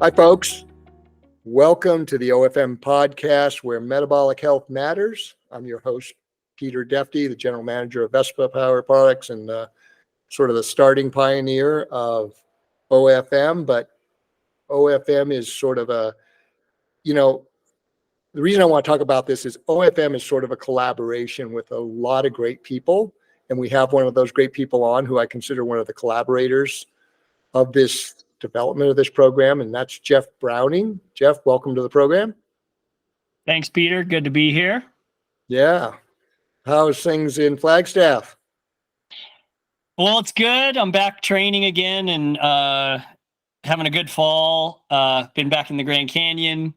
Hi, folks. Welcome to the OFM podcast where metabolic health matters. I'm your host, Peter Defty, the general manager of Vesa Power Products and sort of the starting pioneer of OFM. But OFM is sort of the reason I want to talk about this is OFM is sort of a collaboration with a lot of great people. And we have one of those great people on who I consider one of the collaborators of this development of this program, and that's Jeff Browning. Jeff, welcome to the program. Thanks, Peter. Good to be here. Yeah. How's things in Flagstaff? Well, it's good. I'm back training again and having a good fall. Been back in the Grand Canyon,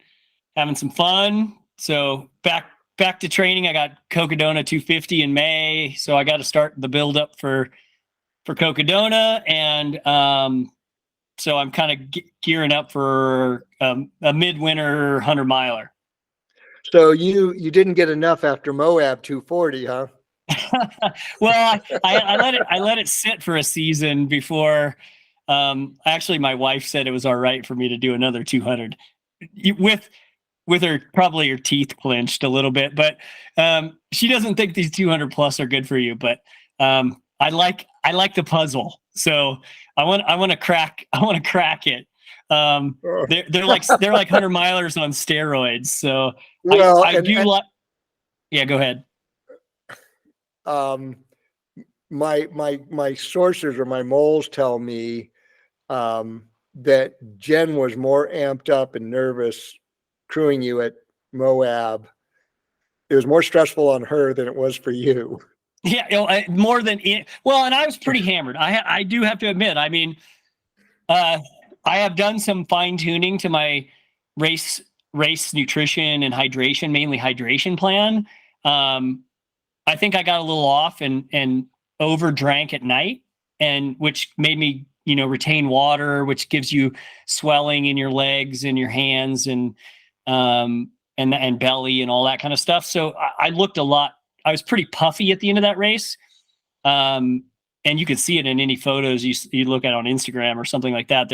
having some fun. So back to training. I got Cocodona 250 in May, so I got to start the build up for Cocodona, and so I'm kind of gearing up for a midwinter 100-miler. So you didn't get enough after Moab 240, huh? Well, I let it sit for a season before. Actually, my wife said it was all right for me to do another 200 with her teeth clenched a little bit, but she doesn't think these 200 plus are good for you. But I like the puzzle, so I want to crack it. They're like 100 milers on steroids. So well, I do like. Yeah, go ahead. My sources or my moles tell me that Jen was more amped up and nervous crewing you at Moab. It was more stressful on her than it was for you. Yeah, more than it. Well, and I was pretty hammered. I do have to admit. I mean, I have done some fine tuning to my race nutrition and hydration, mainly hydration plan. I think I got a little off and over drank at night, and which made me, retain water, which gives you swelling in your legs and your hands and belly and all that kind of stuff. So I looked a lot. I was pretty puffy at the end of that race. And you can see it in any photos you look at on Instagram or something like that.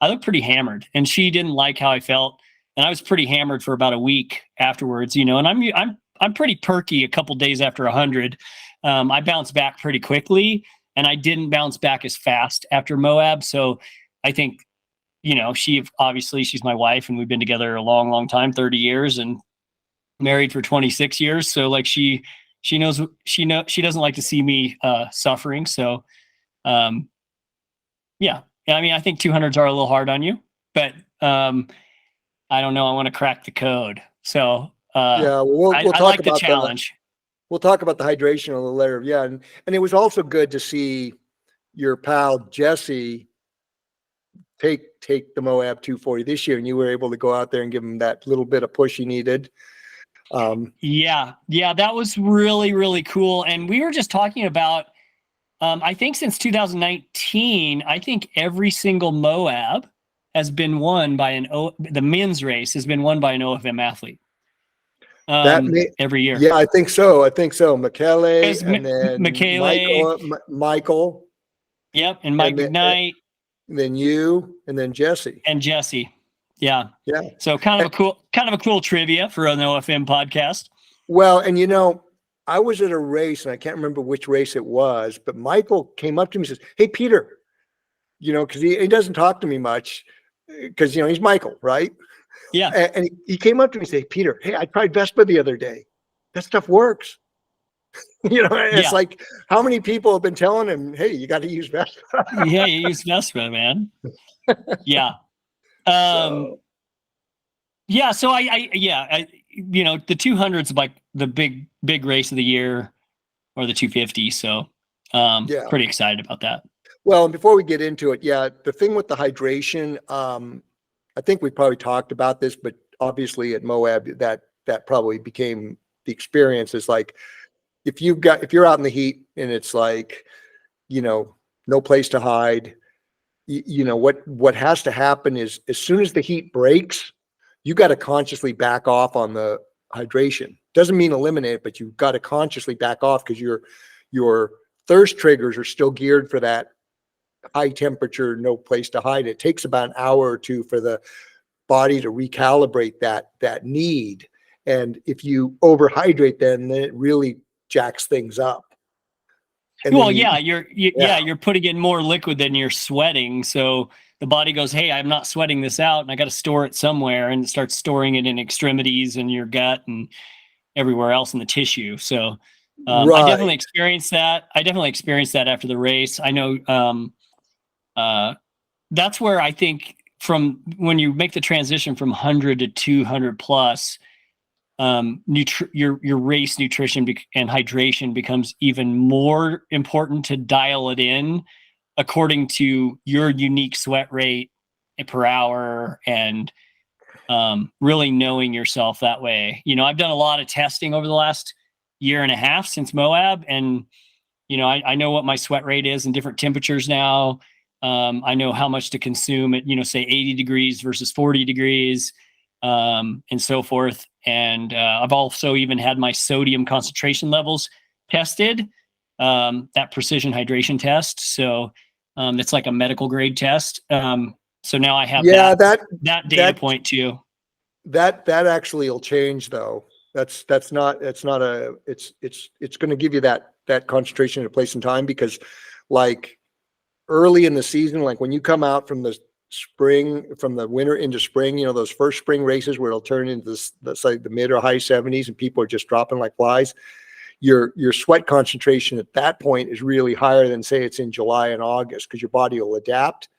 I look pretty hammered, and she didn't like how I felt. And I was pretty hammered for about a week afterwards, and I'm pretty perky a couple days after 100. I bounced back pretty quickly, and I didn't bounce back as fast after Moab. So I think, she's my wife, and we've been together a long, long time, 30 years, and married for 26 years. So like she knows she doesn't like to see me suffering. So yeah. I mean, I think 200s are a little hard on you, but I don't know. I want to crack the code. So yeah, we'll I talk like about the challenge. We'll talk about the hydration a little later. Yeah. And it was also good to see your pal Jesse take the Moab 240 this year, and you were able to go out there and give him that little bit of push he needed. Yeah, that was really, really cool. And we were just talking about, I think since 2019, I think every single Moab has been won by the men's race has been won by an OFM athlete. Every year. Yeah, I think so. Michele, and then Michael. Yep, and Mike McKnight. Then you, and then Jesse. Yeah. So kind of a cool trivia for an OFM podcast. Well, and I was at a race, and I can't remember which race it was, but Michael came up to me and says, "Hey, Peter," because he doesn't talk to me much, because he's Michael, right? Yeah. And he came up to me and said, "Peter, hey, I tried Vespa the other day. That stuff works." It's like, how many people have been telling him, "Hey, you got to use Vespa." Yeah, you use Vespa, man. Yeah. Yeah. So I the 200's like the big race of the year, or the 250. So pretty excited about that. Well, and before we get into it, the thing with the hydration, I think we probably talked about this, but obviously at Moab, that probably became the experience. Is like, if you're out in the heat and it's like, no place to hide, what has to happen is, as soon as the heat breaks, you got to consciously back off on the hydration. Doesn't mean eliminate it, but you've got to consciously back off, because your thirst triggers are still geared for that high temperature, no place to hide. It takes about an hour or two for the body to recalibrate that need. And if you overhydrate, then it really jacks things up. And Well, then you're putting in more liquid than you're sweating. So the body goes, hey, I'm not sweating this out and I got to store it somewhere, and it starts storing it in extremities and your gut and everywhere else in the tissue. So I definitely experienced that. After the race. I know that's where I think from when you make the transition from 100 to 200 plus, your race nutrition and hydration becomes even more important to dial it in according to your unique sweat rate per hour, and really knowing yourself that way. I've done a lot of testing over the last year and a half since Moab, and I know what my sweat rate is in different temperatures now. I know how much to consume at, say 80 degrees versus 40 degrees, and so forth. And I've also even had my sodium concentration levels tested, that precision hydration test. So it's like a medical grade test. So now I have that data point too. That actually will change though. It's going to give you that concentration at a place and time, because like early in the season, like when you come out from the winter into spring, those first spring races where it'll turn into the mid or high 70s and people are just dropping like flies, your sweat concentration at that point is really higher than say it's in July and August, because your body will adapt,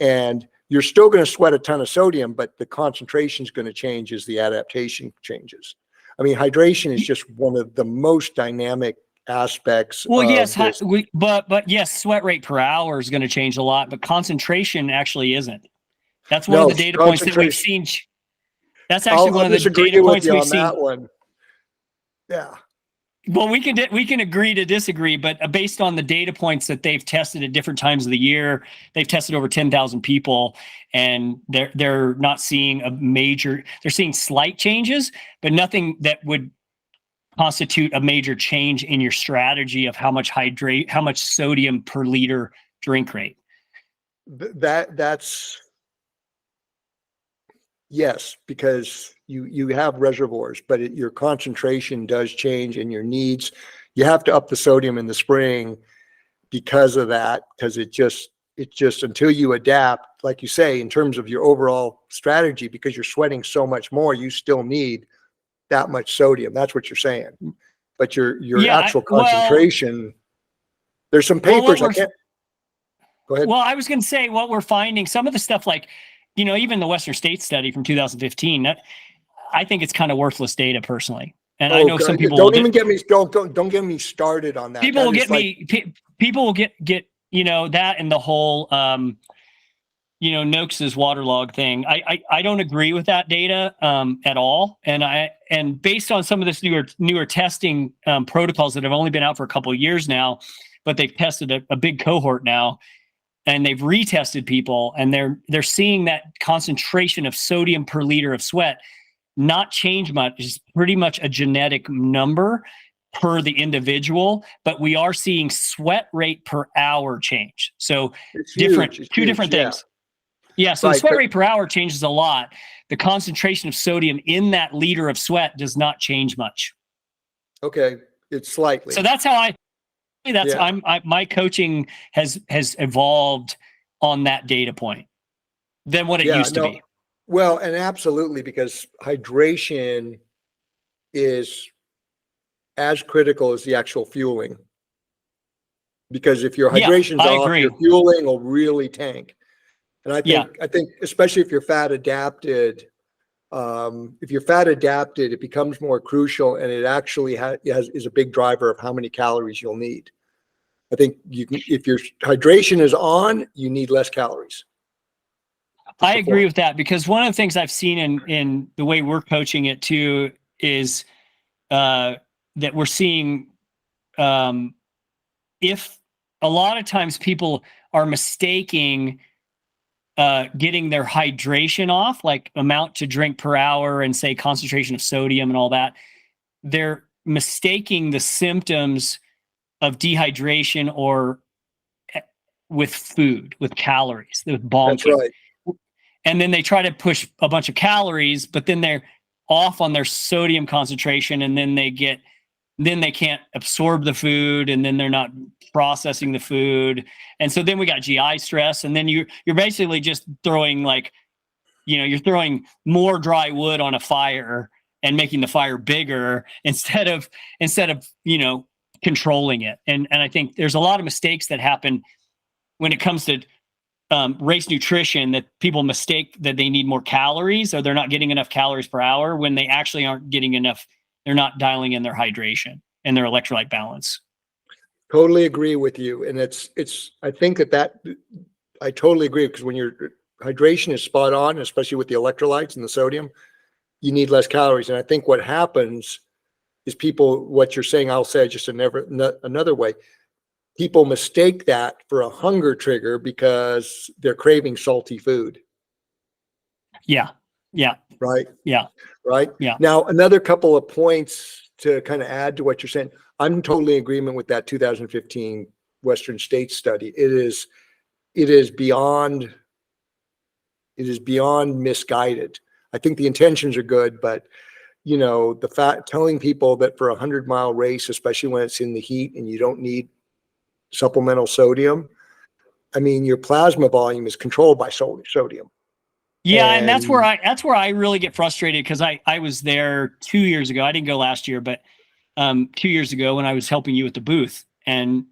and you're still going to sweat a ton of sodium, but the concentration is going to change as the adaptation changes. I mean, hydration is just one of the most dynamic aspects. Well, yes, but yes, sweat rate per hour is going to change a lot, but concentration actually isn't. That's one of the data points that we've seen. That's actually one of the data points we've seen. That one. Yeah. Well, we can agree to disagree, but based on the data points that they've tested at different times of the year, they've tested over 10,000 people, and they're not seeing they're seeing slight changes, but nothing that would constitute a major change in your strategy of how much sodium per liter drink rate. That's yes, because you have reservoirs, but your concentration does change, and your needs, you have to up the sodium in the spring because of that, because it just until you adapt, like you say, in terms of your overall strategy, because you're sweating so much more, you still need that much sodium. That's what you're saying. But your actual concentration, there's some papers I can't. Go ahead. Well, I was going to say what we're finding, some of the stuff like, even the Western States study from 2015, I think it's kind of worthless data personally. And I know some people don't get me started on that. People will get that, and the whole Noakes's waterlog thing. I don't agree with that data at all. And based on some of this newer testing protocols that have only been out for a couple of years now, but they've tested a big cohort now, and they've retested people, and they're seeing that concentration of sodium per liter of sweat not change much. It's pretty much a genetic number per the individual, but we are seeing sweat rate per hour change. So two different things. Yeah, so the sweat rate per hour changes a lot. The concentration of sodium in that liter of sweat does not change much. Okay, it's slightly. So that's how my coaching has evolved on that data point than what it used to be. Well, and absolutely, because hydration is as critical as the actual fueling. Because if your hydration's off, your fueling will really tank. And I think especially if you're fat adapted, it becomes more crucial, and it actually is a big driver of how many calories you'll need. I think if your hydration is on, you need less calories. I agree with that, because one of the things I've seen in the way we're coaching it too is that we're seeing if a lot of times people are mistaking getting their hydration off, like amount to drink per hour and say concentration of sodium and all that, they're mistaking the symptoms of dehydration or with food, with calories, with That's bonking. right. And then they try to push a bunch of calories, but then they're off on their sodium concentration, and then they can't absorb the food, and then they're not processing the food. And so then we got GI stress, and then you're basically just throwing you're throwing more dry wood on a fire and making the fire bigger instead of controlling it. And I think there's a lot of mistakes that happen when it comes to race nutrition, that people mistake that they need more calories, or they're not getting enough calories per hour, when they actually aren't getting enough. They're not dialing in their hydration and their electrolyte balance. Totally agree with you. And I think that I totally agree, because when your hydration is spot on, especially with the electrolytes and the sodium, you need less calories. And I think what happens is what you're saying, I'll say just another way. People mistake that for a hunger trigger because they're craving salty food. Yeah. Yeah. Right. Yeah. Right. Yeah. Now, another couple of points to kind of add to what you're saying. I'm totally in agreement with that 2015 Western States study. It is beyond misguided. I think the intentions are good, but telling people that for a 100-mile race, especially when it's in the heat and you don't need supplemental sodium, I mean, your plasma volume is controlled by sodium. Yeah, and that's where I really get frustrated, because I was there 2 years ago. I didn't go last year, but 2 years ago when I was helping you at the booth, and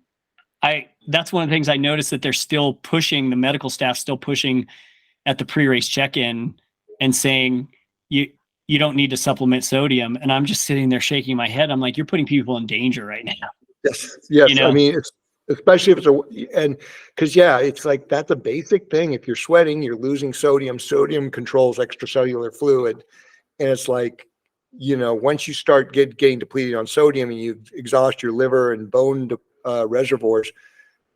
that's one of the things I noticed, that they're still pushing, the medical staff still pushing at the pre-race check-in and saying you don't need to supplement sodium, and I'm just sitting there shaking my head. I'm like, you're putting people in danger right now. Yes. I mean, especially if it's like, that's a basic thing. If you're sweating, you're losing sodium. Sodium controls extracellular fluid. And it's like, once you start getting depleted on sodium and you exhaust your liver and bone reservoirs,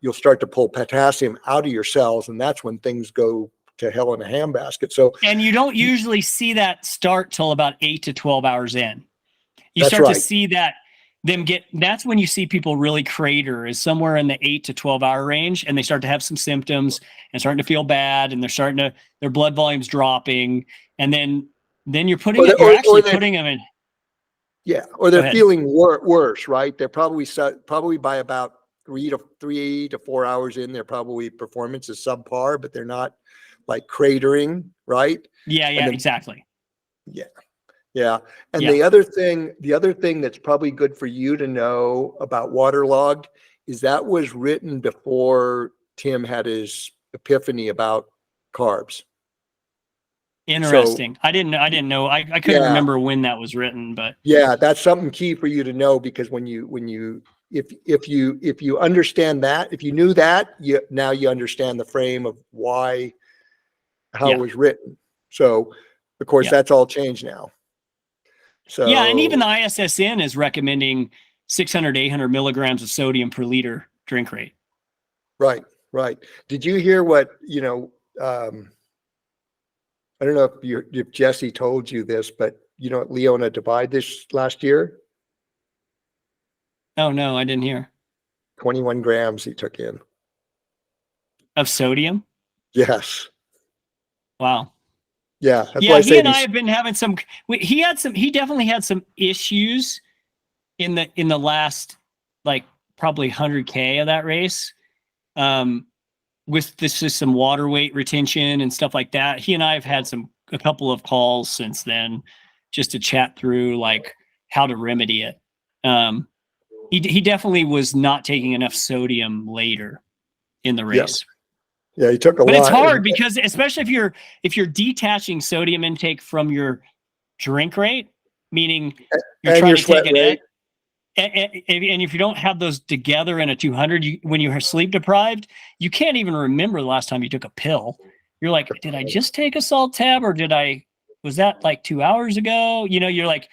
you'll start to pull potassium out of your cells. And that's when things go to hell in a handbasket. So, and you don't usually see that start till about 8 to 12 hours in. You That's start right. to see that that's when you see people really crater, is somewhere in the 8 to 12 hour range, and they start to have some symptoms and starting to feel bad, and their blood volume's dropping, and then you're actually putting them in. Yeah, or they're feeling worse, right? They're probably by about 3 to 4 hours in, their probably performance is subpar, but they're not like cratering, right? Yeah, exactly. Yeah. And the other thing that's probably good for you to know about waterlogged is that was written before Tim had his epiphany about carbs. Interesting. So, I didn't know. I couldn't remember when that was written, but yeah, that's something key for you to know, because if you understand that, if you knew that, now you understand the frame of how it was written. So of course that's all changed now. So yeah, and even the ISSN is recommending 600 to 800 milligrams of sodium per liter drink rate. Right. Did you hear what I don't know if Jesse told you this, but at Leona Divide this last year? Oh no, I didn't hear. 21 grams he took in. Of sodium? Yes. Wow. Yeah. That's why I say he and I have been having he definitely had some issues in the last, like, probably 100K of that race. With some water weight retention and stuff like that. He and I have had a couple of calls since then, just to chat through like how to remedy it. He definitely was not taking enough sodium later in the race. Yeah, he took a lot. But it's hard, because especially if you're detaching sodium intake from your drink rate, meaning you're trying to take it. And if you don't have those together in a 200, when you're sleep deprived, you can't even remember the last time you took a pill. You're like, did I just take a salt tab, or was that like 2 hours ago? You're like,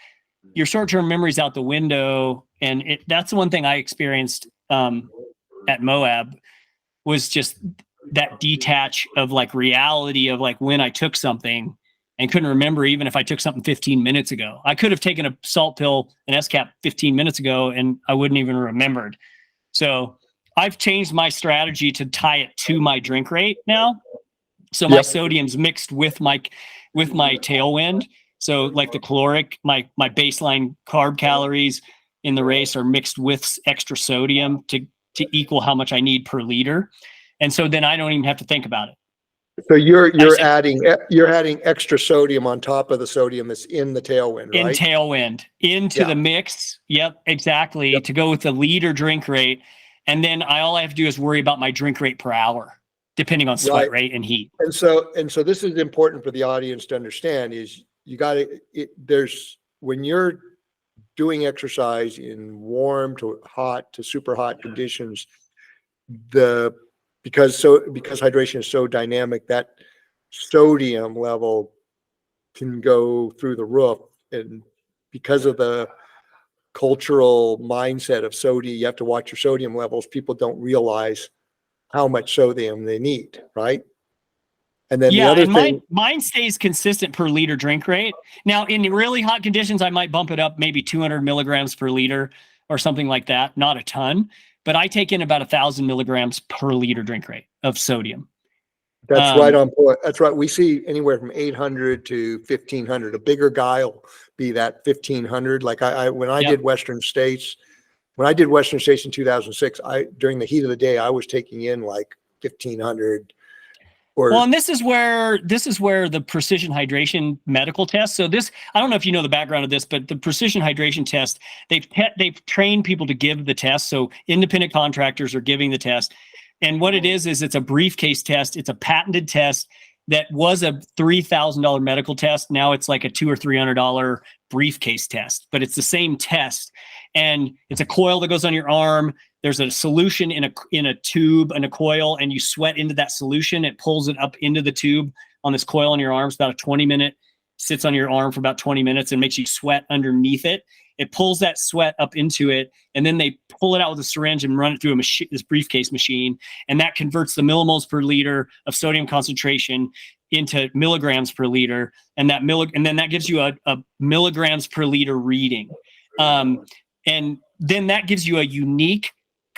your short-term memory's out the window. And that's the one thing I experienced at Moab, was just that detach of like reality of like when I took something, and couldn't remember even if I took something 15 minutes ago. I could have taken a salt pill, an SCAP 15 minutes ago, and I wouldn't even remembered. So I've changed my strategy to tie it to my drink rate now. So my sodium's mixed with my tailwind. So like the caloric, my baseline carb calories in the race are mixed with extra sodium to equal how much I need per liter. And so then I don't even have to think about it. So you're adding extra sodium on top of the sodium that's in the tailwind, right? In tailwind, into the mix. Yep, exactly. To go with the liter drink rate. And then all I have to do is worry about my drink rate per hour, depending on sweat rate and heat. And so this is important for the audience to understand is you got to, when you're doing exercise in warm to hot to super hot conditions, because hydration is so dynamic, that sodium level can go through the roof. And because of the cultural mindset of sodium, you have to watch your sodium levels. People don't realize how much sodium they need, right? And then the other thing, mine stays consistent per liter drink rate. Now, in really hot conditions, I might bump it up maybe 200 milligrams per liter or something like that. Not a ton, but I take in about 1,000 milligrams per liter drink rate of sodium. That's right on point. That's right. We see anywhere from 800 to 1,500. A bigger guy will be that 1,500. Like when I did Western States in 2006, during the heat of the day, I was taking in like 1,500. And this is where the precision hydration medical test. So I don't know if you know the background of this, but the precision hydration test, they've trained people to give the test. So independent contractors are giving the test. And what it is it's a briefcase test. It's a patented test that was a $3,000 medical test. Now it's like a $200 or $300 briefcase test, but it's the same test. And it's a coil that goes on your arm. There's a solution in a tube and a coil, and you sweat into that solution. It pulls it up into the tube on this coil on your arm. It's about a 20-minute, sits on your arm for about 20 minutes and makes you sweat underneath it. It pulls that sweat up into it, and then they pull it out with a syringe and run it through this briefcase machine, and that converts the millimoles per liter of sodium concentration into milligrams per liter, and then that gives you a milligrams per liter reading, and then that gives you a unique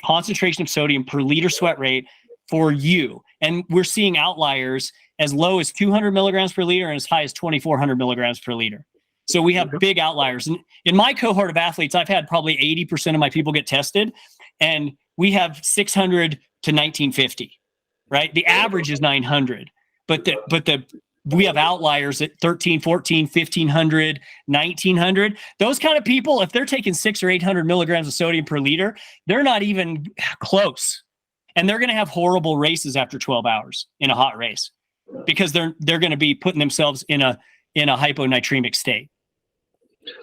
concentration of sodium per liter sweat rate for you. And we're seeing outliers as low as 200 milligrams per liter and as high as 2,400 milligrams per liter. So we have big outliers. And in my cohort of athletes, I've had probably 80% of my people get tested, and we have 600 to 1950, right? The average is 900, but we have outliers at 13, 14, 1,500, 1,900. Those kind of people, if they're taking 600 or 800 milligrams of sodium per liter, they're not even close. And they're going to have horrible races after 12 hours in a hot race because they're going to be putting themselves in a hyponatremic state.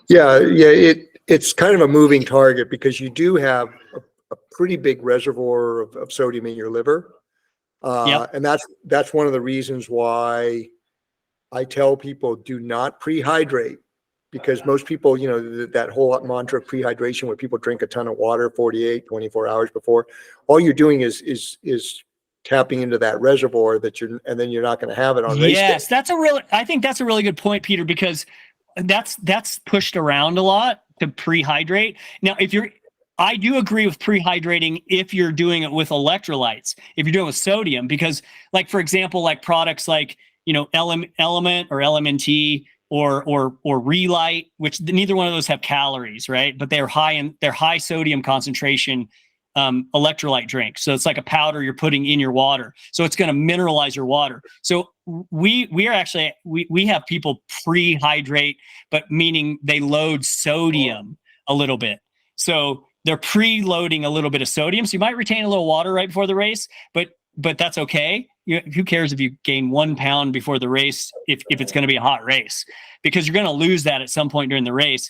Yeah. It's kind of a moving target because you do have a pretty big reservoir of sodium in your liver. And that's one of the reasons why I tell people do not prehydrate, because most people, that whole mantra of prehydration where people drink a ton of water 48, 24 hours before, all you're doing is tapping into that reservoir and then you're not going to have it on race day. Yes, I think that's a really good point, Peter, because that's pushed around a lot to prehydrate. Now, I do agree with prehydrating if you're doing it with electrolytes, if you're doing it with sodium, because like, for example, like products like, Element or LMNT or Relight, which neither one of those have calories, right? But they're high sodium concentration electrolyte drink. So it's like a powder you're putting in your water. So it's going to mineralize your water. So we have people prehydrate, but meaning they load sodium a little bit. So they're preloading a little bit of sodium. So you might retain a little water right before the race, but that's okay. Who cares if you gain 1 pound before the race, if it's going to be a hot race, because you're going to lose that at some point during the race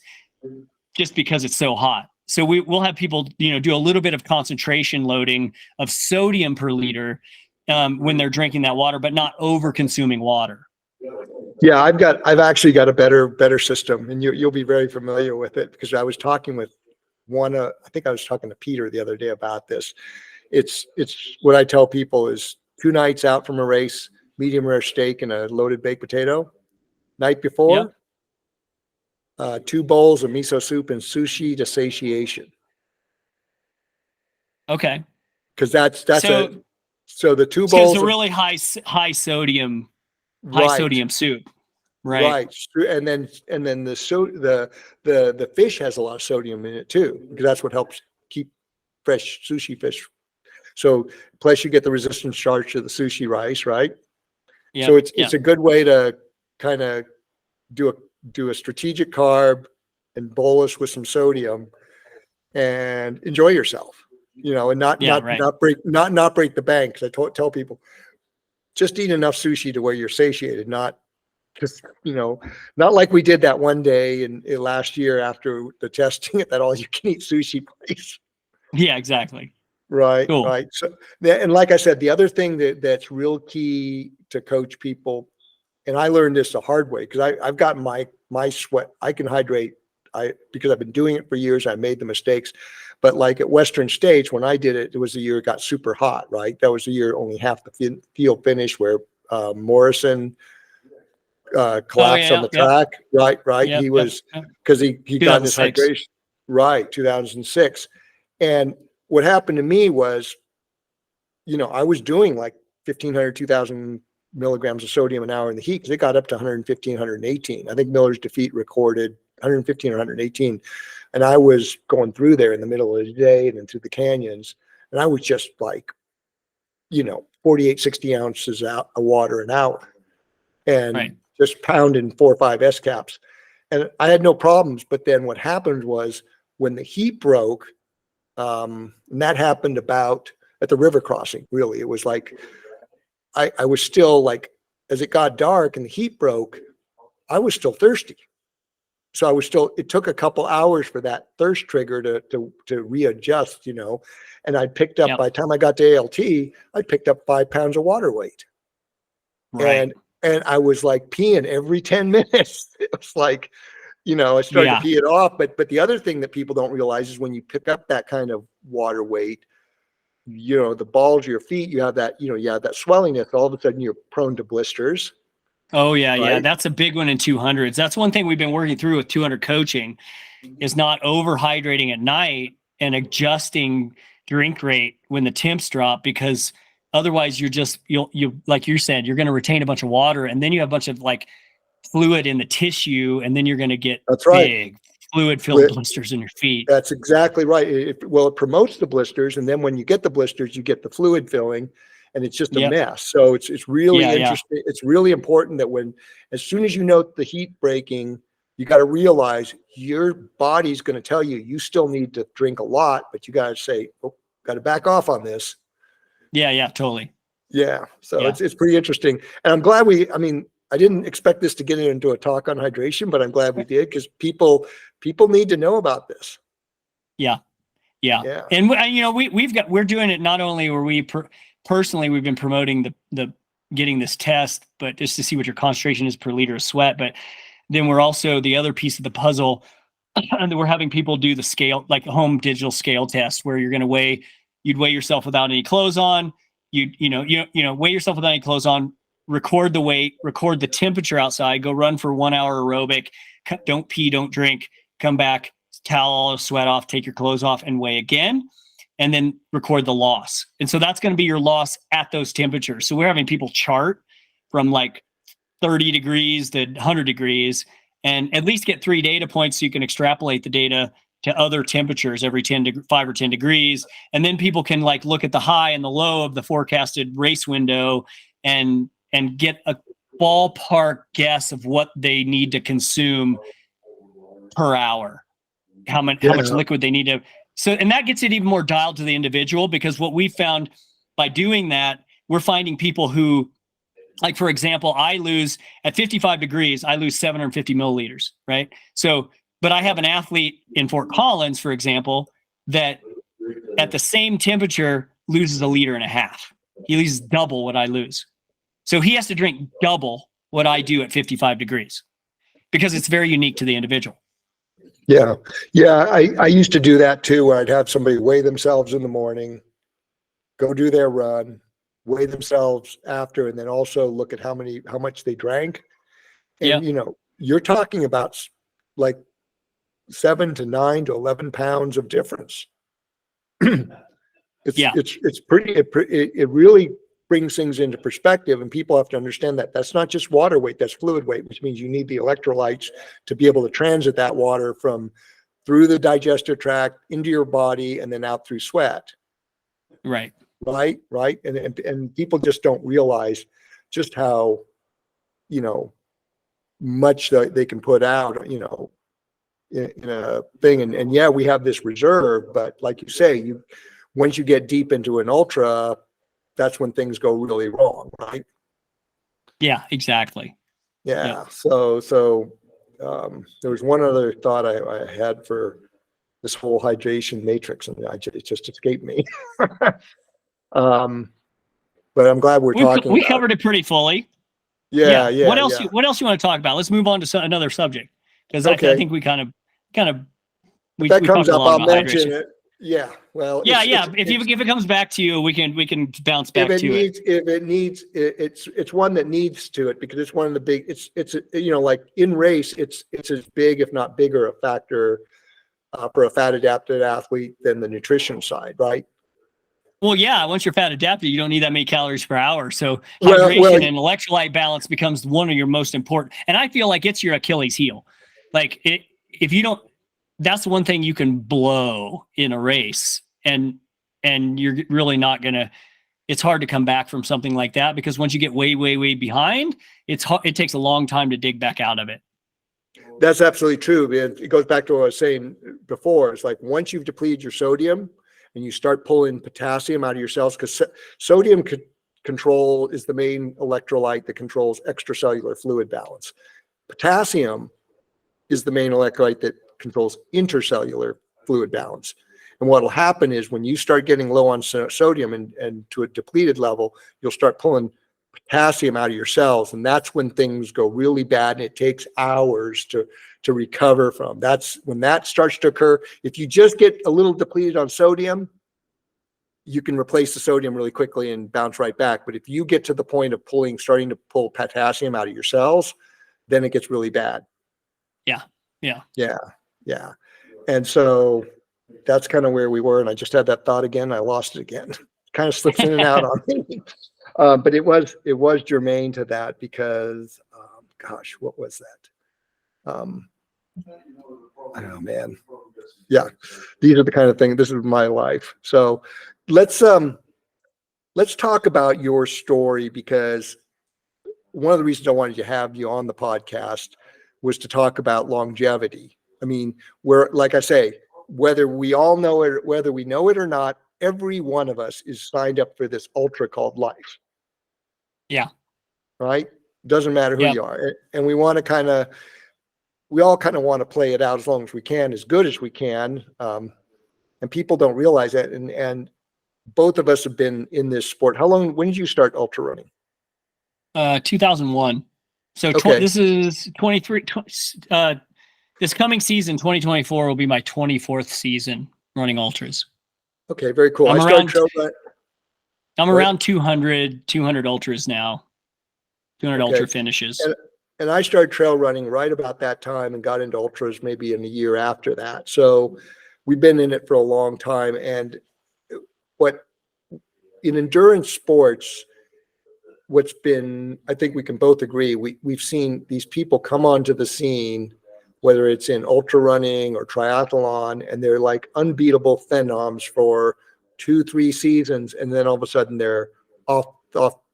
just because it's so hot. So we'll have people, do a little bit of concentration loading of sodium per liter when they're drinking that water, but not over consuming water. Yeah, I've actually got a better system, and you'll be very familiar with it because I was talking with I think I was talking to Peter the other day about this. It's what I tell people is 2 nights out from a race, medium rare steak and a loaded baked potato. Night before, 2 bowls of miso soup and sushi to satiation. Okay. because that's So so the two it's bowls a of, really high sodium right, soup, right? right, and then the fish has a lot of sodium in it too, because that's what helps keep fresh sushi fish. So plus you get the resistance charge to the sushi rice, right? So Yep, it's a good way to kind of do a strategic carb and bolus with some sodium and enjoy yourself, and yeah, right. not break the bank. Because tell people, just eat enough sushi to where you're satiated, not just, not like we did that one day in last year after the testing at that all you can eat sushi place. Yeah, exactly. Right, Cool. right. So, and like I said, the other thing that's real key to coach people, and I learned this the hard way, because I've got my sweat. I can hydrate. Because I've been doing it for years. I made the mistakes, but like at Western States, when I did it, it was the year it got super hot. Right, that was the year only half the field finished, where Morrison collapsed on Yeah, the yep, track. Right. yep, He yep, was, yep. because he got in his 2006. hydration. Right, 2006, and what happened to me was, I was doing like 1,500, 2,000 milligrams of sodium an hour in the heat, because it got up to 115, 118. I think Miller's Defeat recorded 115 or 118. And I was going through there in the middle of the day and then through the canyons. And I was just like, 48, 60 ounces of water an hour, and Right. just pounding 4 or 5 S caps. And I had no problems. But then what happened was, when the heat broke, and that happened about at the river crossing, really. It was like, I was still like, as it got dark and the heat broke, I was still thirsty. So it took a couple hours for that thirst trigger to readjust, and I picked up, Yep. by the time I got to ALT, I picked up 5 pounds of water weight. Right. And I was like peeing every 10 minutes. It was like, I started to pee it off. But the other thing that people don't realize is, when you pick up that kind of water weight, the balls of your feet, you have that, you have that swellingness. All of a sudden you're prone to blisters. Oh yeah, yeah. Right? That's a big one in 200s. That's one thing we've been working through with 200 coaching, is not overhydrating at night and adjusting drink rate when the temps drop, because otherwise you'll like you said, you're going to retain a bunch of water, and then you have a bunch of like fluid in the tissue, and then you're going to get That's right. big fluid filled blisters in your feet. That's exactly right. It promotes the blisters, and then when you get the blisters, you get the fluid filling, and it's just a mess. So it's really interesting. It's really important that as soon as you note the heat breaking, you got to realize your body's going to tell you, you still need to drink a lot, but you got to say, oh, got to back off on this. Yeah, totally. Yeah. So it's pretty interesting. And I'm glad I didn't expect this to get into a talk on hydration, but I'm glad we did, because people need to know about this. Yeah. And we're doing it, not only were we personally, we've been promoting the getting this test, but just to see what your concentration is per liter of sweat. But then we're also, the other piece of the puzzle, and we're having people do the scale, like a home digital scale test, where you'd weigh yourself without any clothes on. Weigh yourself without any clothes on, record the weight, record the temperature outside, go run for 1 hour aerobic, don't pee, don't drink, come back, towel all the sweat off, take your clothes off, and weigh again, and then record the loss. And so that's going to be your loss at those temperatures. So we're having people chart from like 30 degrees to 100 degrees, and at least get 3 data points so you can extrapolate the data to other temperatures every 5 or 10 degrees. And then people can like look at the high and the low of the forecasted race window and get a ballpark guess of what they need to consume per hour, how much liquid they need to. So, and that gets it even more dialed to the individual, because what we found by doing that, we're finding people who, like, for example, I lose at 55 degrees, I lose 750 milliliters, right? So, but I have an athlete in Fort Collins, for example, that at the same temperature loses 1.5 liters. He loses double what I lose. So he has to drink double what I do at 55 degrees, because it's very unique to the individual. Yeah. I used to do that too, where I'd have somebody weigh themselves in the morning, go do their run, weigh themselves after, and then also look at how much they drank. And, you're talking about like 7 to 9 to 11 pounds of difference. It's pretty, it really brings things into perspective, and people have to understand that that's not just water weight, that's fluid weight, which means you need the electrolytes to be able to transit that water from through the digestive tract into your body and then out through sweat. Right. And people just don't realize just how, much that they can put out, in a thing. And yeah, we have this reserve, but like you say, once you get deep into an ultra, that's when things go really wrong, right? Yeah, exactly. Yeah. Yep. So there was one other thought I had for this whole hydration matrix, and it just escaped me. But I'm glad we covered it pretty fully. Yeah. What else you want to talk about? Let's move on to another subject, because I think we kind of if that comes up, I'll mention hydration. it. Yeah. Well, if it comes back to you, we can bounce back to it. If it needs, it's one that needs to it, because it's one of the big, it's like in race, it's as big, if not bigger, a factor for a fat adapted athlete than the nutrition side, right? Well, yeah, once you're fat adapted, you don't need that many calories per hour. So hydration and electrolyte balance becomes one of your most important. And I feel like it's your Achilles heel. Like if you don't, that's one thing you can blow in a race, and you're really not gonna. It's hard to come back from something like that, because once you get way, way, way behind, it takes a long time to dig back out of it. That's absolutely true. It goes back to what I was saying before. It's like once you've depleted your sodium and you start pulling potassium out of your cells, because sodium control is the main electrolyte that controls extracellular fluid balance. Potassium is the main electrolyte that controls intercellular fluid balance. And what will happen is when you start getting low on sodium and to a depleted level, you'll start pulling potassium out of your cells. And that's when things go really bad, and it takes hours to recover from. That's when that starts to occur. If you just get a little depleted on sodium, you can replace the sodium really quickly and bounce right back. But if you get to the point of starting to pull potassium out of your cells, then it gets really bad. Yeah. And so that's kind of where we were. And I just had that thought again. I lost it again. Kind of slips in and out on me. But it was germane to that, because, gosh, what was that? I don't know, man. Yeah, these are the kind of things. This is my life. So let's talk about your story, because one of the reasons I wanted to have you on the podcast was to talk about longevity. I mean, like I say, whether we all know it, whether we know it or not, every one of us is signed up for this ultra called life. Yeah. Right. Doesn't matter who you are. And we all kind of want to play it out as long as we can, as good as we can. And people don't realize that. And both of us have been in this sport. When did you start ultra running? 2001. So this is 23. This coming season, 2024, will be my 24th season running ultras. Okay, very cool. I'm around 200 ultras now, 200 ultra finishes. And I started trail running right about that time and got into ultras maybe in a year after that. So we've been in it for a long time. And in endurance sports, I think we can both agree, we've seen these people come onto the scene, whether it's in ultra running or triathlon, and they're like unbeatable phenoms for 2-3 seasons, and then all of a sudden they're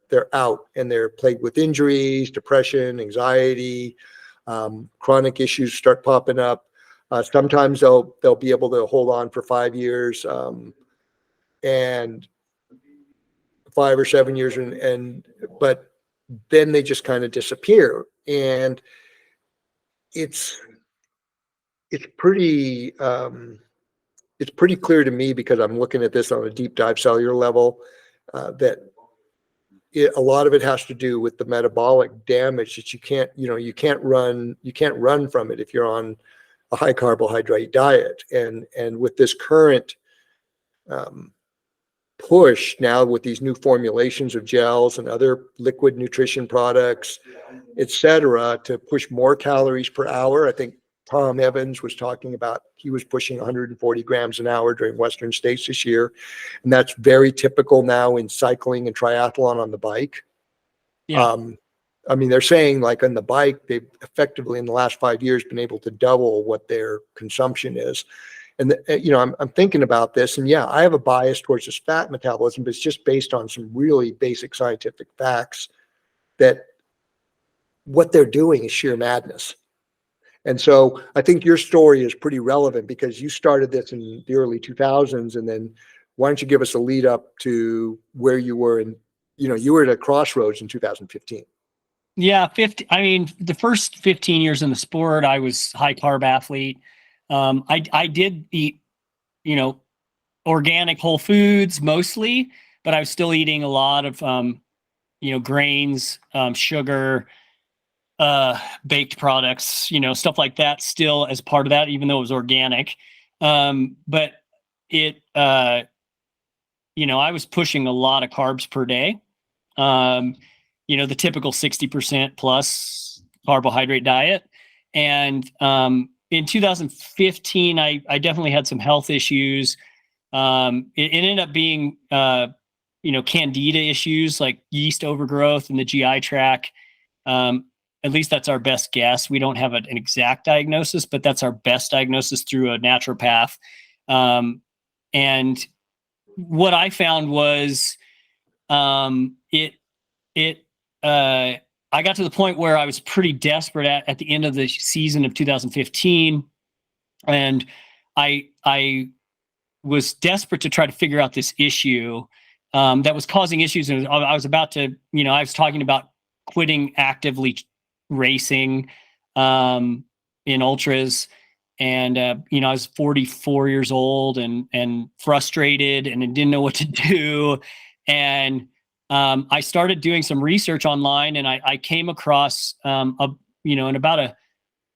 they're out, and they're plagued with injuries, depression, anxiety, chronic issues start popping up. Sometimes they'll be able to hold on for 5 years, and 5 or 7 years, but then they just kind of disappear. And it's pretty clear to me, because I'm looking at this on a deep dive cellular level, that a lot of it has to do with the metabolic damage that you can't run from it if you're on a high carbohydrate diet. And with this current push now with these new formulations of gels and other liquid nutrition products, et cetera, to push more calories per hour. I think Tom Evans was talking about, he was pushing 140 grams an hour during Western States this year. And that's very typical now in cycling and triathlon on the bike. Yeah. I mean, they're saying like on the bike, they've effectively in the last 5 years been able to double what their consumption is. And, I'm thinking about this, and yeah, I have a bias towards this fat metabolism, but it's just based on some really basic scientific facts that what they're doing is sheer madness. And so I think your story is pretty relevant because you started this in the early 2000s. And then why don't you give us a lead up to where you were you were at a crossroads in 2015. Yeah. The first 15 years in the sport, I was high carb athlete. I did eat, organic whole foods mostly, but I was still eating a lot of, grains, sugar, baked products, stuff like that still as part of that, even though it was organic. But it, I was pushing a lot of carbs per day. The typical 60% plus carbohydrate diet. And, in 2015, I definitely had some health issues. It ended up being, candida issues like yeast overgrowth in the GI tract. At least that's our best guess. We don't have an exact diagnosis, but that's our best diagnosis through a naturopath. And what I found was, I got to the point where I was pretty desperate at the end of the season of 2015. And I was desperate to try to figure out this issue, that was causing issues. And I was about to, I was talking about quitting actively racing, in ultras. And, I was 44 years old and frustrated and I didn't know what to do. And, I started doing some research online, and I came across, in about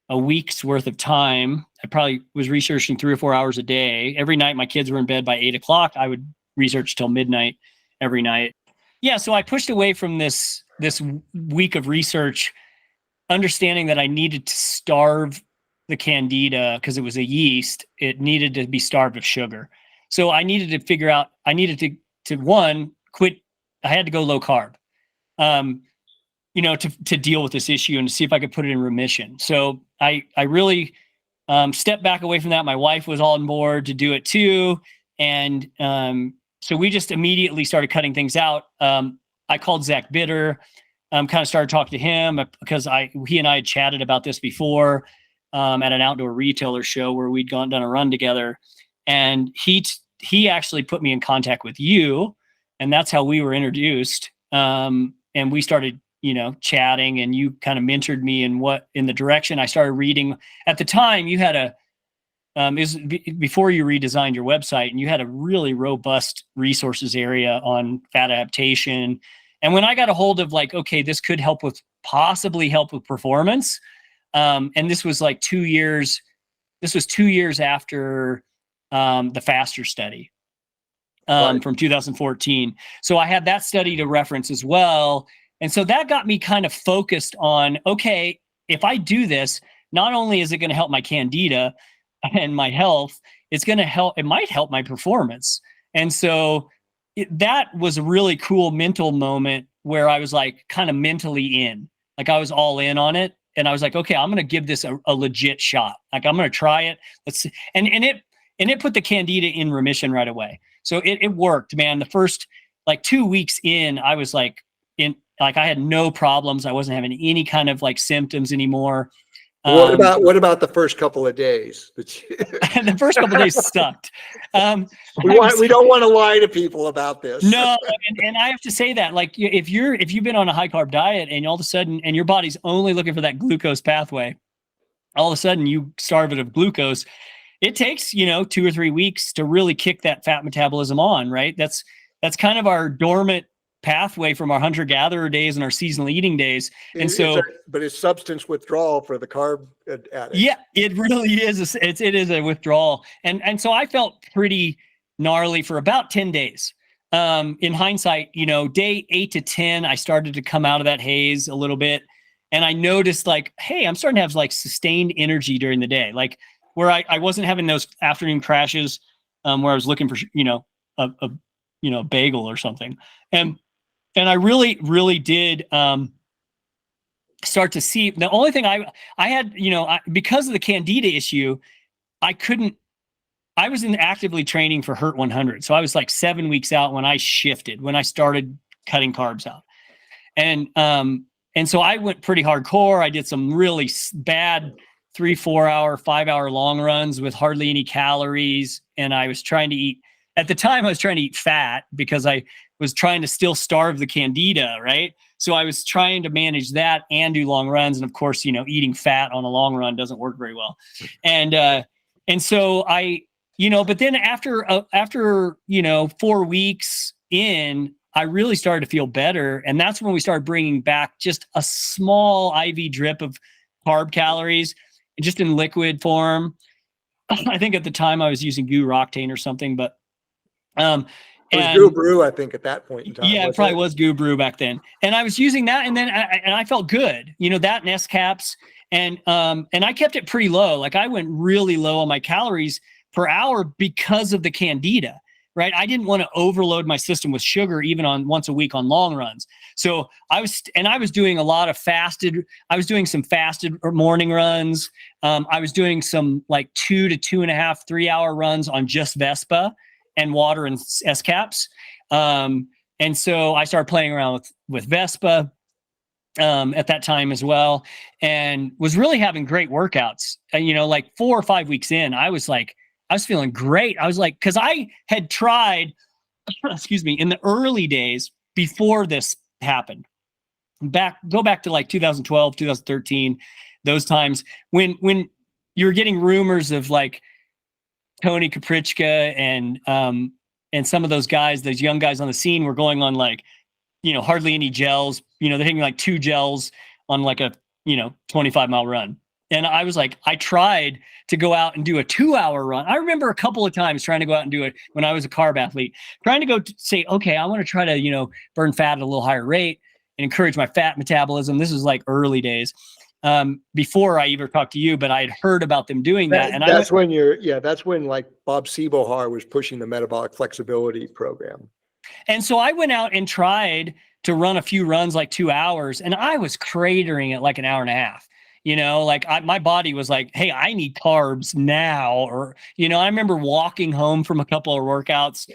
a week's worth of time, I probably was researching 3 or 4 hours a day. Every night, my kids were in bed by 8 o'clock. I would research till midnight every night. Yeah. So I pushed away from this week of research, understanding that I needed to starve the candida because it was a yeast. It needed to be starved of sugar. So I needed to figure out, I needed to one, quit. I had to go low carb, to deal with this issue and to see if I could put it in remission. So I really stepped back away from that. My wife was all on board to do it too. And so we just immediately started cutting things out. I called Zach Bitter, kind of started talking to him because he and I had chatted about this before at an outdoor retailer show where we'd done a run together. And he actually put me in contact with you. And that's how we were introduced. And we started, chatting, and you kind of mentored me in the direction I started reading. At the time, you had before you redesigned your website, and you had a really robust resources area on fat adaptation. And when I got a hold of okay, this could possibly help with performance. And this was 2 years. This was 2 years after the FASTER study. Right. From 2014. So I had that study to reference as well. And so that got me kind of focused on, okay, if I do this, not only is it going to help my candida and my health, it might help my performance. And so that was a really cool mental moment where I was kind of mentally in, I was all in on it. And I was like, okay, I'm going to give this a legit shot. I'm going to try it. Let's see. And it put the candida in remission right away. So it worked, man. The first 2 weeks in, I was I had no problems. I wasn't having any kind of symptoms anymore. What about the first couple of days? The first couple of days sucked. We don't want to lie to people about this. No, and I have to say that if you've been on a high carb diet and all of a sudden, and your body's only looking for that glucose pathway, all of a sudden you starve it of glucose. It takes, 2 or 3 weeks to really kick that fat metabolism on, right? That's kind of our dormant pathway from our hunter-gatherer days and our seasonal eating days. And but it's substance withdrawal for the carb addict. Yeah, it really is. It is a withdrawal. And so I felt pretty gnarly for about 10 days. In hindsight, day 8 to 10, I started to come out of that haze a little bit. And I noticed like, hey, I'm starting to have like sustained energy during the day, like where I wasn't having those afternoon crashes where I was looking for, a bagel or something. And I really, really did start to see. The only thing I had, because of the candida issue, I was actively training for HERT 100. So I was like 7 weeks out when I started cutting carbs out. And so I went pretty hardcore. I did some really bad 3-4 hour, 5 hour long runs with hardly any calories. And I was trying to eat, at the time I was trying to eat fat because I was trying to still starve the candida, right? So I was trying to manage that and do long runs. And of course, eating fat on a long run doesn't work very well. And so but then after 4 weeks in, I really started to feel better. And that's when we started bringing back just a small IV drip of carb calories, just in liquid form. I think at the time I was using Goo Roctane or something, but it was Goo Brew, I think, at that point in time. Yeah, it probably was Goo Brew back then. And I was using that, and then I felt good. That and S caps, and I kept it pretty low. Like I went really low on my calories per hour because of the candida, right? I didn't want to overload my system with sugar even on once a week on long runs. So I was doing a lot of I was doing some fasted morning runs. I was doing some like 2 to 2.5, 3 hour runs on just Vespa and water and S caps. And so I started playing around with Vespa at that time as well, and was really having great workouts. Like 4 or 5 weeks in, I was feeling great. I was like, because I had tried, in the early days before this happened, go back to like 2012, 2013, those times when you were getting rumors of like Tony Kaprichka and some of those guys, those young guys on the scene were going on like, hardly any gels, they're hitting like 2 gels on like a, 25-mile run. And I was like, I tried to go out and do a 2-hour run. I remember a couple of times trying to go out and do it when I was a carb athlete, trying to go say, okay, I want to try to, burn fat at a little higher rate and encourage my fat metabolism. This was like early days before I even talked to you, but I had heard about them doing that. And that's when like Bob Seebohar was pushing the metabolic flexibility program. And so I went out and tried to run a few runs, like 2 hours, and I was cratering at like an hour and a half. My body was like, hey, I need carbs now. Or, I remember walking home from a couple of workouts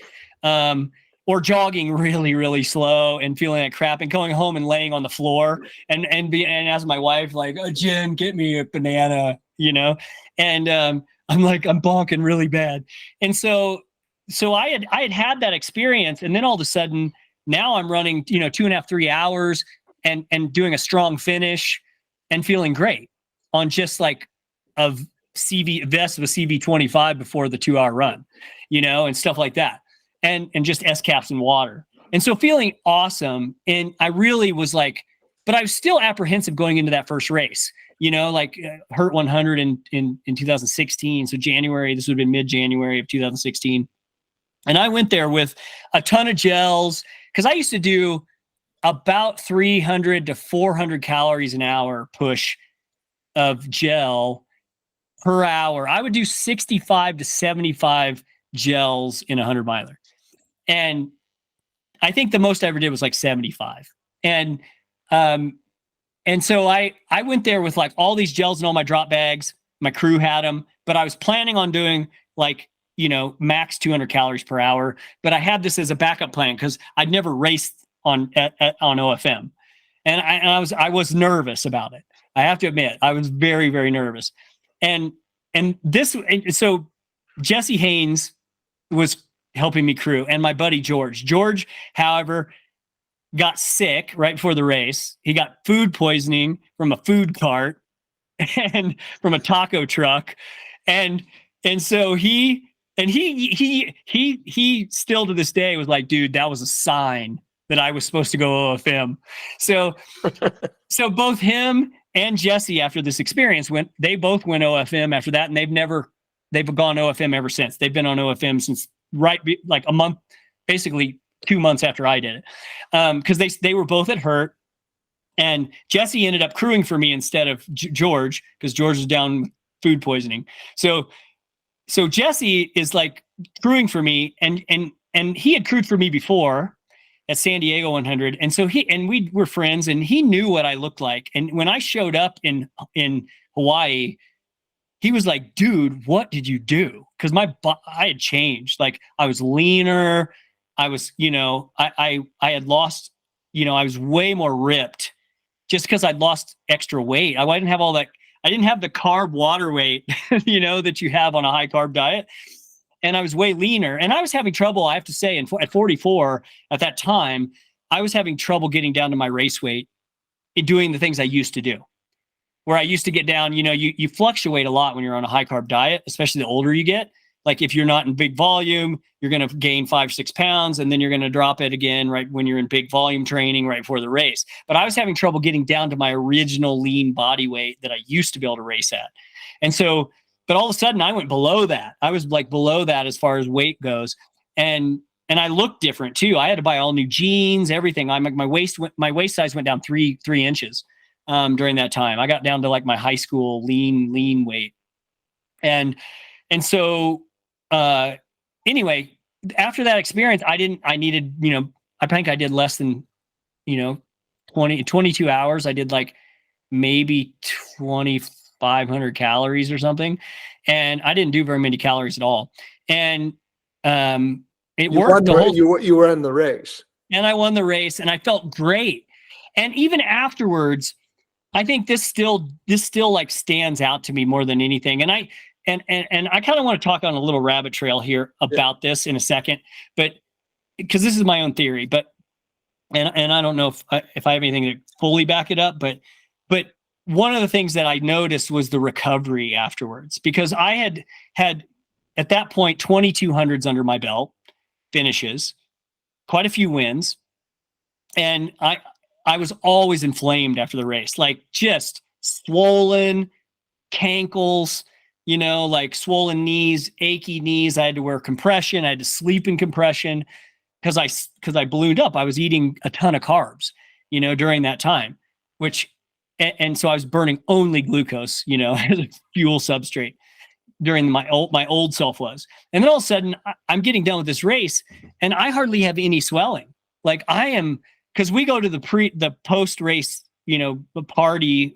or jogging really, really slow and feeling like crap and going home and laying on the floor and ask my wife, like, oh, Jen, get me a banana, and I'm like, I'm bonking really bad. And so I had that experience. And then all of a sudden now I'm running, 2.5, 3 hours and doing a strong finish and feeling great on just like a Vesa with CV25 before the 2-hour run, and stuff like that. And just S caps and water. And so feeling awesome. And I really was like, but I was still apprehensive going into that first race, like HERT 100 in 2016. So January, this would have been mid-January of 2016. And I went there with a ton of gels because I used to do about 300 to 400 calories an hour push of gel per hour. I would do 65 to 75 gels in a 100-miler. And I think the most I ever did was like 75. And so I went there with like all these gels and all my drop bags. My crew had them, but I was planning on doing like, max 200 calories per hour. But I had this as a backup plan because I'd never raced on OFM. And I was nervous about it. I have to admit, I was very, very nervous. So Jesse Haynes was helping me crew, and my buddy George, however, got sick right before the race. He got food poisoning from a food cart and from a taco truck. And so he still to this day was like, dude, that was a sign that I was supposed to go OFM. So both him and Jesse, after this experience, they both went OFM after that. And they've gone OFM ever since. They've been on OFM since like a month, basically 2 months after I did it. Cause they were both at HERT. And Jesse ended up crewing for me instead of George, because George was down with food poisoning. So Jesse is like crewing for me, and he had crewed for me before at San Diego 100. And so we were friends, and he knew what I looked like. And when I showed up in Hawaii, he was like, dude, what did you do? Because I had changed. Like, I was leaner. I was, I had lost, I was way more ripped just because I'd lost extra weight. I didn't have all that. I didn't have the carb water weight, that you have on a high carb diet. And I was way leaner, and I was having trouble, I have to say, at 44 at that time, I was having trouble getting down to my race weight in doing the things I used to do. Where I used to get down, you fluctuate a lot when you're on a high carb diet, especially the older you get. Like, if you're not in big volume, you're going to gain 5-6 pounds, and then you're going to drop it again right when you're in big volume training right before the race. But I was having trouble getting down to my original lean body weight that I used to be able to race at. And so, but all of a sudden I went below that. I was like below that as far as weight goes. And I looked different too. I had to buy all new jeans, everything. My waist size went down 3 inches during that time. I got down to like my high school lean weight. And so, anyway, after that experience, I think I did less than, 22 hours. I did like maybe 2,500 calories or something. And I didn't do very many calories at all. And, it worked. You were in the race. And I won the race, and I felt great. And even afterwards, I think this still like stands out to me more than anything. And I kind of want to talk on a little rabbit trail here about this in a second, but because this is my own theory, and I don't know if I have anything to fully back it up, but one of the things that I noticed was the recovery afterwards, because I had at that point 2,200s under my belt, finishes, quite a few wins, and I was always inflamed after the race, like just swollen cankles, like swollen knees, achy knees. I had to wear compression. I had to sleep in compression because I ballooned up. I was eating a ton of carbs, during that time, and so I was burning only glucose, as a fuel substrate during my old self was. And then all of a sudden I'm getting done with this race, and I hardly have any swelling. Like, I am, because we go to the post race, party,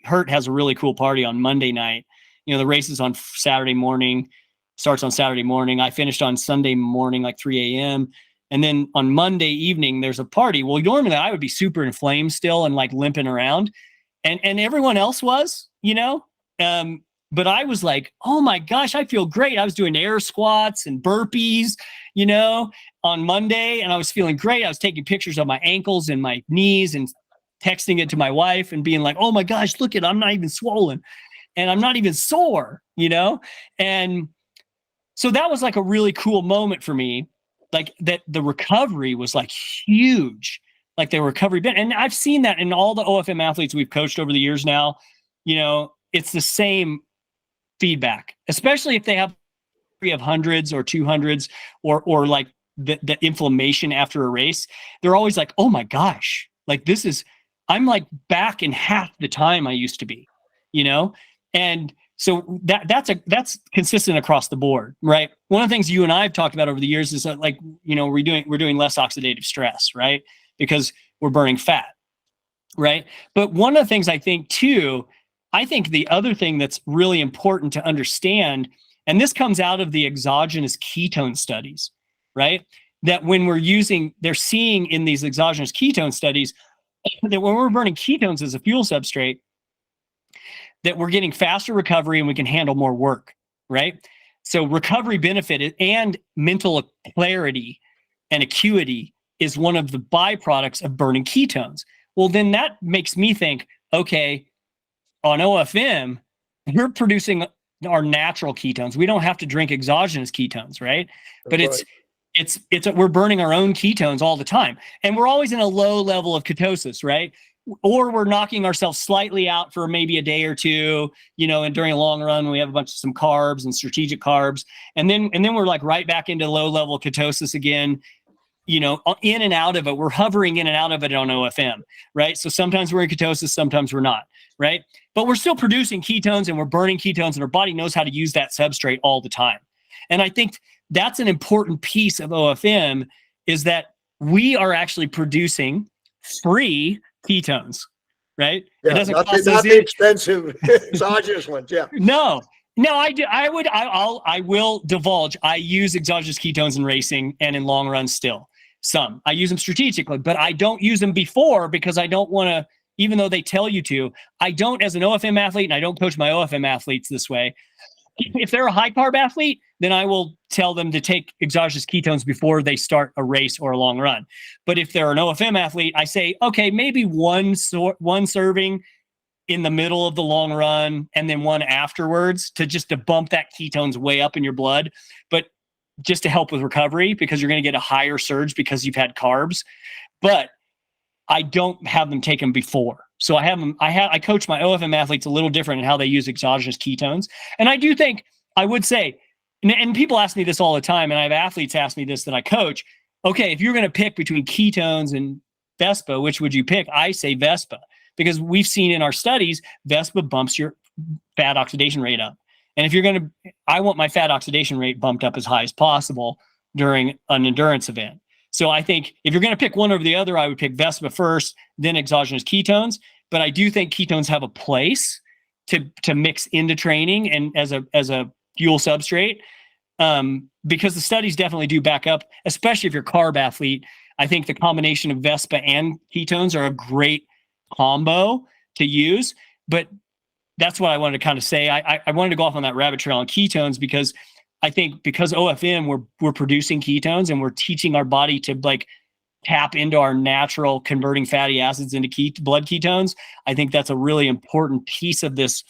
Hurt has a really cool party on Monday night. The race is on Saturday morning, starts on Saturday morning. I finished on Sunday morning, like 3 a.m. And then on Monday evening, there's a party. Well, normally I would be super inflamed still and like limping around, and everyone else was, but I was like, oh my gosh, I feel great. I was doing air squats and burpees, on Monday, and I was feeling great. I was taking pictures of my ankles and my knees and texting it to my wife and being like, oh my gosh, look I'm not even swollen. And I'm not even sore, And so that was like a really cool moment for me. Like, that the recovery was like huge, like the recovery bit. And I've seen that in all the OFM athletes we've coached over the years now. It's the same feedback, especially if they have hundreds or 200s or like the inflammation after a race. They're always like, oh my gosh, like I'm like back in half the time I used to be, And so that's consistent across the board, right? One of the things you and I have talked about over the years is that, like, we're doing less oxidative stress, right? Because we're burning fat, right? But one of the things I think the other thing that's really important to understand, and this comes out of the exogenous ketone studies, right? That when they're seeing in these exogenous ketone studies that when we're burning ketones as a fuel substrate, that we're getting faster recovery and we can handle more work, right? So recovery benefit and mental clarity and acuity is one of the byproducts of burning ketones. Well, then that makes me think, okay, on OFM, we're producing our natural ketones. We don't have to drink exogenous ketones, right? But we're burning our own ketones all the time. And we're always in a low level of ketosis, right? Or we're knocking ourselves slightly out for maybe a day or two, and during a long run, we have a bunch of some carbs and strategic carbs. And then we're like right back into low level ketosis again. in and out of it. We're hovering in and out of it on OFM, right? So sometimes we're in ketosis, sometimes we're not, right? But we're still producing ketones and we're burning ketones, and our body knows how to use that substrate all the time. And I think that's an important piece of OFM, is that we are actually producing free ketones, right? Yeah, it doesn't not cost the, us not the expensive exogenous ones. Yeah. No, I do. I will divulge. I use exogenous ketones in racing and in long runs still. Some I use them strategically, but I don't use them before, because I don't want to, even though they tell you to. I don't, as an OFM athlete, and I don't coach my OFM athletes this way. If they're a high carb athlete, then I will tell them to take exogenous ketones before they start a race or a long run. But if they're an OFM athlete, I say, okay, maybe one serving in the middle of the long run and then one afterwards, to bump that ketones way up in your blood, but just to help with recovery, because you're going to get a higher surge because you've had carbs. But I don't have them take them before. So I coach my OFM athletes a little different in how they use exogenous ketones. And I do think, I would say, and people ask me this all the time, and I have athletes ask me this that I coach, okay, if you're going to pick between ketones and Vespa, which would you pick? I say Vespa, because we've seen in our studies, Vespa bumps your fat oxidation rate up. And if you're going to, I want my fat oxidation rate bumped up as high as possible during an endurance event. So I think if you're going to pick one over the other, I would pick Vespa first, then exogenous ketones. But I do think ketones have a place to mix into training and as a fuel substrate, because the studies definitely do back up, especially if you're a carb athlete. I think the combination of Vespa and ketones are a great combo to use. But that's what I wanted to kind of say. I wanted to go off on that rabbit trail on ketones, because I think because OFM, we're producing ketones and we're teaching our body to tap into our natural converting fatty acids into blood ketones. I think that's a really important piece of this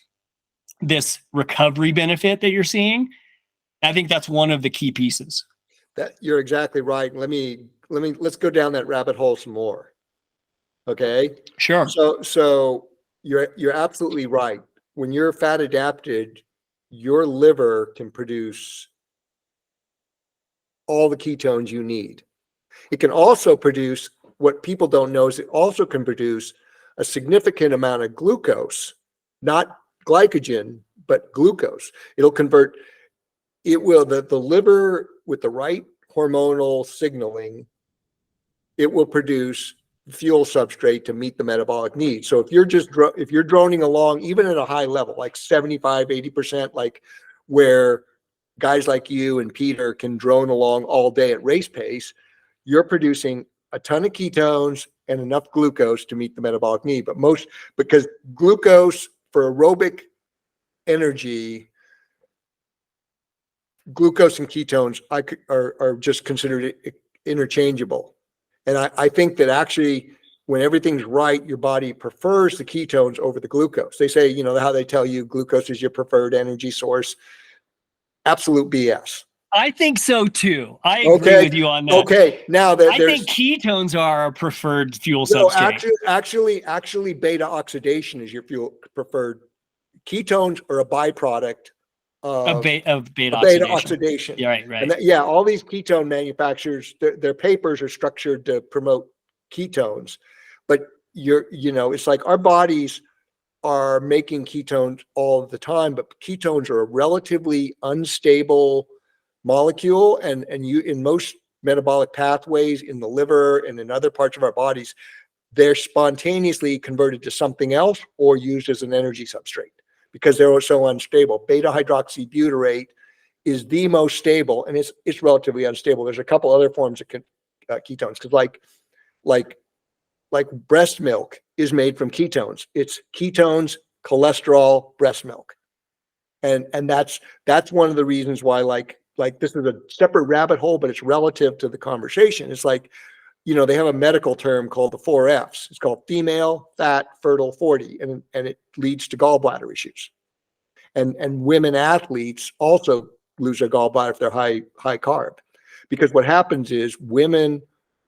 recovery benefit that you're seeing. I think that's one of the key pieces. That you're exactly right. Let's go down that rabbit hole some more. Okay. Sure. So you're absolutely right. When you're fat adapted, your liver can produce all the ketones you need. It can also produce, what people don't know is it also can produce a significant amount of glucose, not glycogen, but glucose. It'll convert, the liver with the right hormonal signaling, it will produce fuel substrate to meet the metabolic needs. So if you're droning along, even at a high level, like 75, 80%, like where guys like you and Peter can drone along all day at race pace, you're producing a ton of ketones and enough glucose to meet the metabolic need. But because glucose for aerobic energy, glucose and ketones are just considered interchangeable. And I think that actually, when everything's right, your body prefers the ketones over the glucose. They say, how they tell you glucose is your preferred energy source. Absolute BS. I think so too. I agree with you on that. Okay, now that I think ketones are a preferred fuel no, substrate. Actually, beta oxidation is your fuel preferred. Ketones are a byproduct of beta oxidation. Yeah, right. And all these ketone manufacturers, their papers are structured to promote ketones, but it's like our bodies are making ketones all the time, but ketones are a relatively unstable molecule, and you, in most metabolic pathways in the liver and in other parts of our bodies, they're spontaneously converted to something else or used as an energy substrate because they're so unstable. Beta hydroxybutyrate is the most stable, and it's relatively unstable. There's a couple other forms of ketones, because like breast milk is made from ketones. It's ketones, cholesterol, breast milk, and that's one of the reasons why like this is a separate rabbit hole, but it's relative to the conversation. It's like, they have a medical term called the 4 Fs. It's called female, fat, fertile, 40, and it leads to gallbladder issues. And women athletes also lose their gallbladder if they're high carb, because what happens is women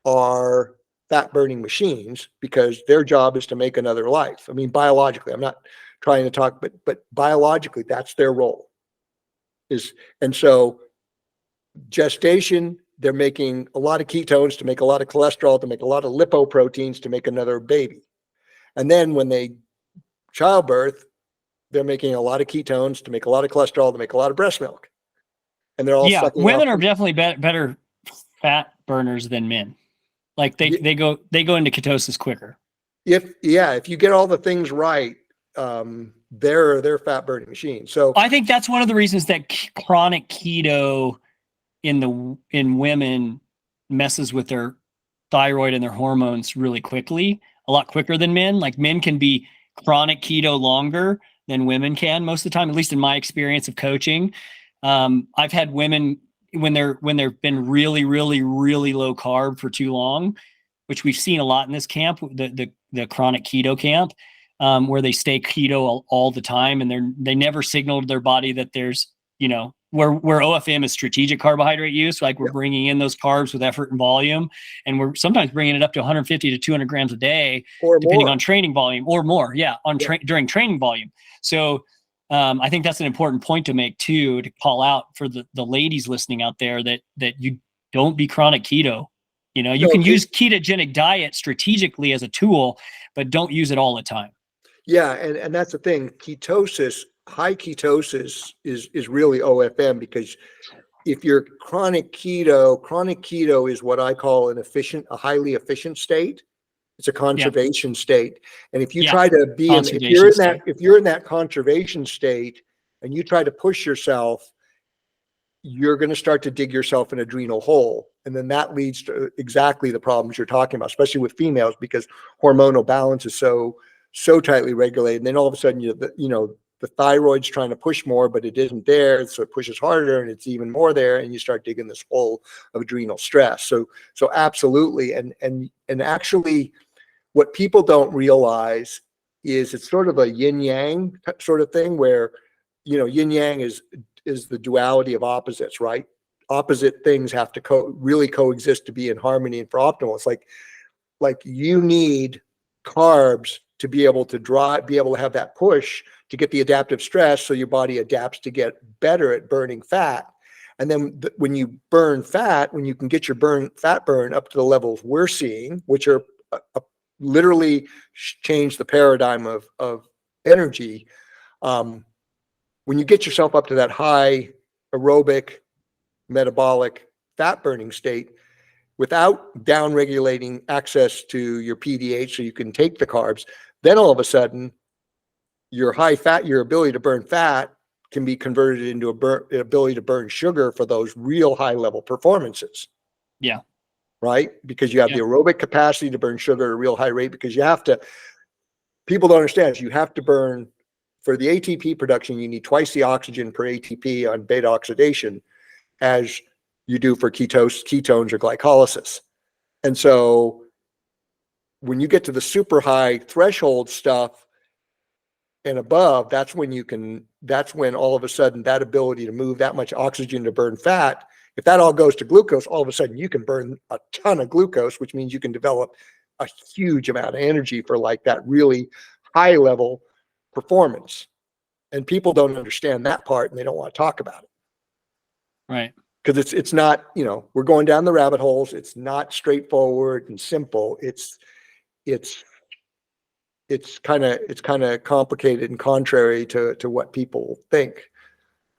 are fat burning machines because their job is to make another life. I mean, biologically, I'm not trying to talk, but biologically, that's their role. And so gestation they're making a lot of ketones to make a lot of cholesterol, to make a lot of lipoproteins to make another baby. And then when they childbirth, they're making a lot of ketones to make a lot of cholesterol to make a lot of breast milk. And they're all sucking women off are definitely better fat burners than men. Like they go into ketosis quicker. If you get all the things right, they're fat burning machines. So I think that's one of the reasons that chronic keto in women messes with their thyroid and their hormones really quickly, a lot quicker than men. Like men can be chronic keto longer than women can most of the time, at least in my experience of coaching. I've had women when they've been really, really, really low carb for too long, which we've seen a lot in this camp, the chronic keto camp, where they stay keto all the time, and they never signal to their body that there's, where OFM is strategic carbohydrate use, like we're bringing in those carbs with effort and volume, and we're sometimes bringing it up to 150 to 200 grams a day, or depending on training volume, or more. During training volume. So I think that's an important point to make too, to call out for the ladies listening out there that you don't be chronic keto. You can use ketogenic diet strategically as a tool, but don't use it all the time. Yeah, and that's the thing. High ketosis is really OFM, because if you're chronic keto is what I call a highly efficient state. It's a conservation state. And if you try to be if you're in that conservation state and you try to push yourself, you're going to start to dig yourself an adrenal hole. And then that leads to exactly the problems you're talking about, especially with females, because hormonal balance is so tightly regulated. And then all of a sudden, the thyroid's trying to push more, but it isn't there. So it pushes harder and it's even more there. And you start digging this hole of adrenal stress. So absolutely. And actually what people don't realize is it's sort of a yin yang sort of thing where, yin yang is the duality of opposites, right? Opposite things have to really coexist to be in harmony and for optimal. It's like you need carbs to be able to have that push to get the adaptive stress, so your body adapts to get better at burning fat. And then when you burn fat, when you can get your fat burn up to the levels we're seeing, which are literally change the paradigm of energy, when you get yourself up to that high aerobic metabolic fat burning state without down regulating access to your PDH so you can take the carbs, then all of a sudden your ability to burn fat can be converted into an ability to burn sugar for those real high level performances. Yeah. Right? Because you have the aerobic capacity to burn sugar at a real high rate, because people don't understand, you have to burn, for the ATP production, you need twice the oxygen per ATP on beta oxidation as you do for ketones or glycolysis. And so when you get to the super high threshold stuff and above, that's when all of a sudden that ability to move that much oxygen to burn fat, if that all goes to glucose, all of a sudden you can burn a ton of glucose, which means you can develop a huge amount of energy for like that really high level performance. And people don't understand that part, and they don't want to talk about it. Right. Because it's not, we're going down the rabbit holes. It's not straightforward and simple. It's kind of complicated and contrary to what people think.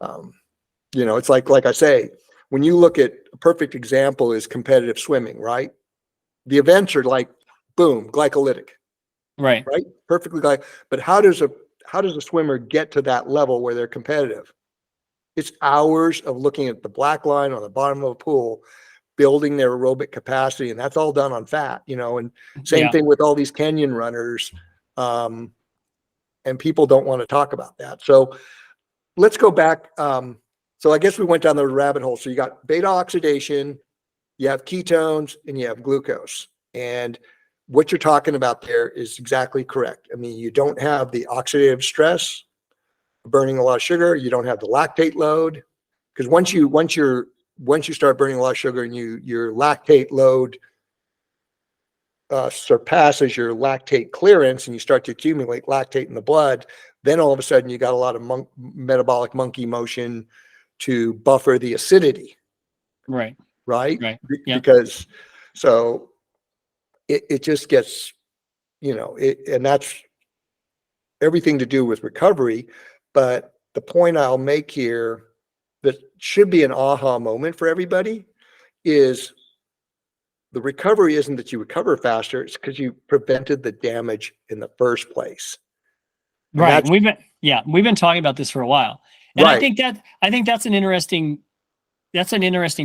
It's like I say, when you look at a perfect example is competitive swimming, right? The events are like, boom, glycolytic, right? Perfectly but how does a swimmer get to that level where they're competitive? It's hours of looking at the black line on the bottom of a pool, building their aerobic capacity, and that's all done on fat, and same thing with all these canyon runners. And people don't want to talk about that. So let's go back. So I guess we went down the rabbit hole. So you got beta oxidation, you have ketones, and you have glucose. And what you're talking about there is exactly correct. I mean, you don't have the oxidative stress, burning a lot of sugar. You don't have the lactate load, because once you start burning a lot of sugar and your lactate load surpasses your lactate clearance and you start to accumulate lactate in the blood, then all of a sudden you got a lot of metabolic monkey motion to buffer the acidity. Right. right? Right. Yeah. Because so it just gets, and that's everything to do with recovery. But the point I'll make here that should be an aha moment for everybody is the recovery isn't that you recover faster, it's because you prevented the damage in the first place. And Right. We've been talking about this for a while. And right. I think that's an interesting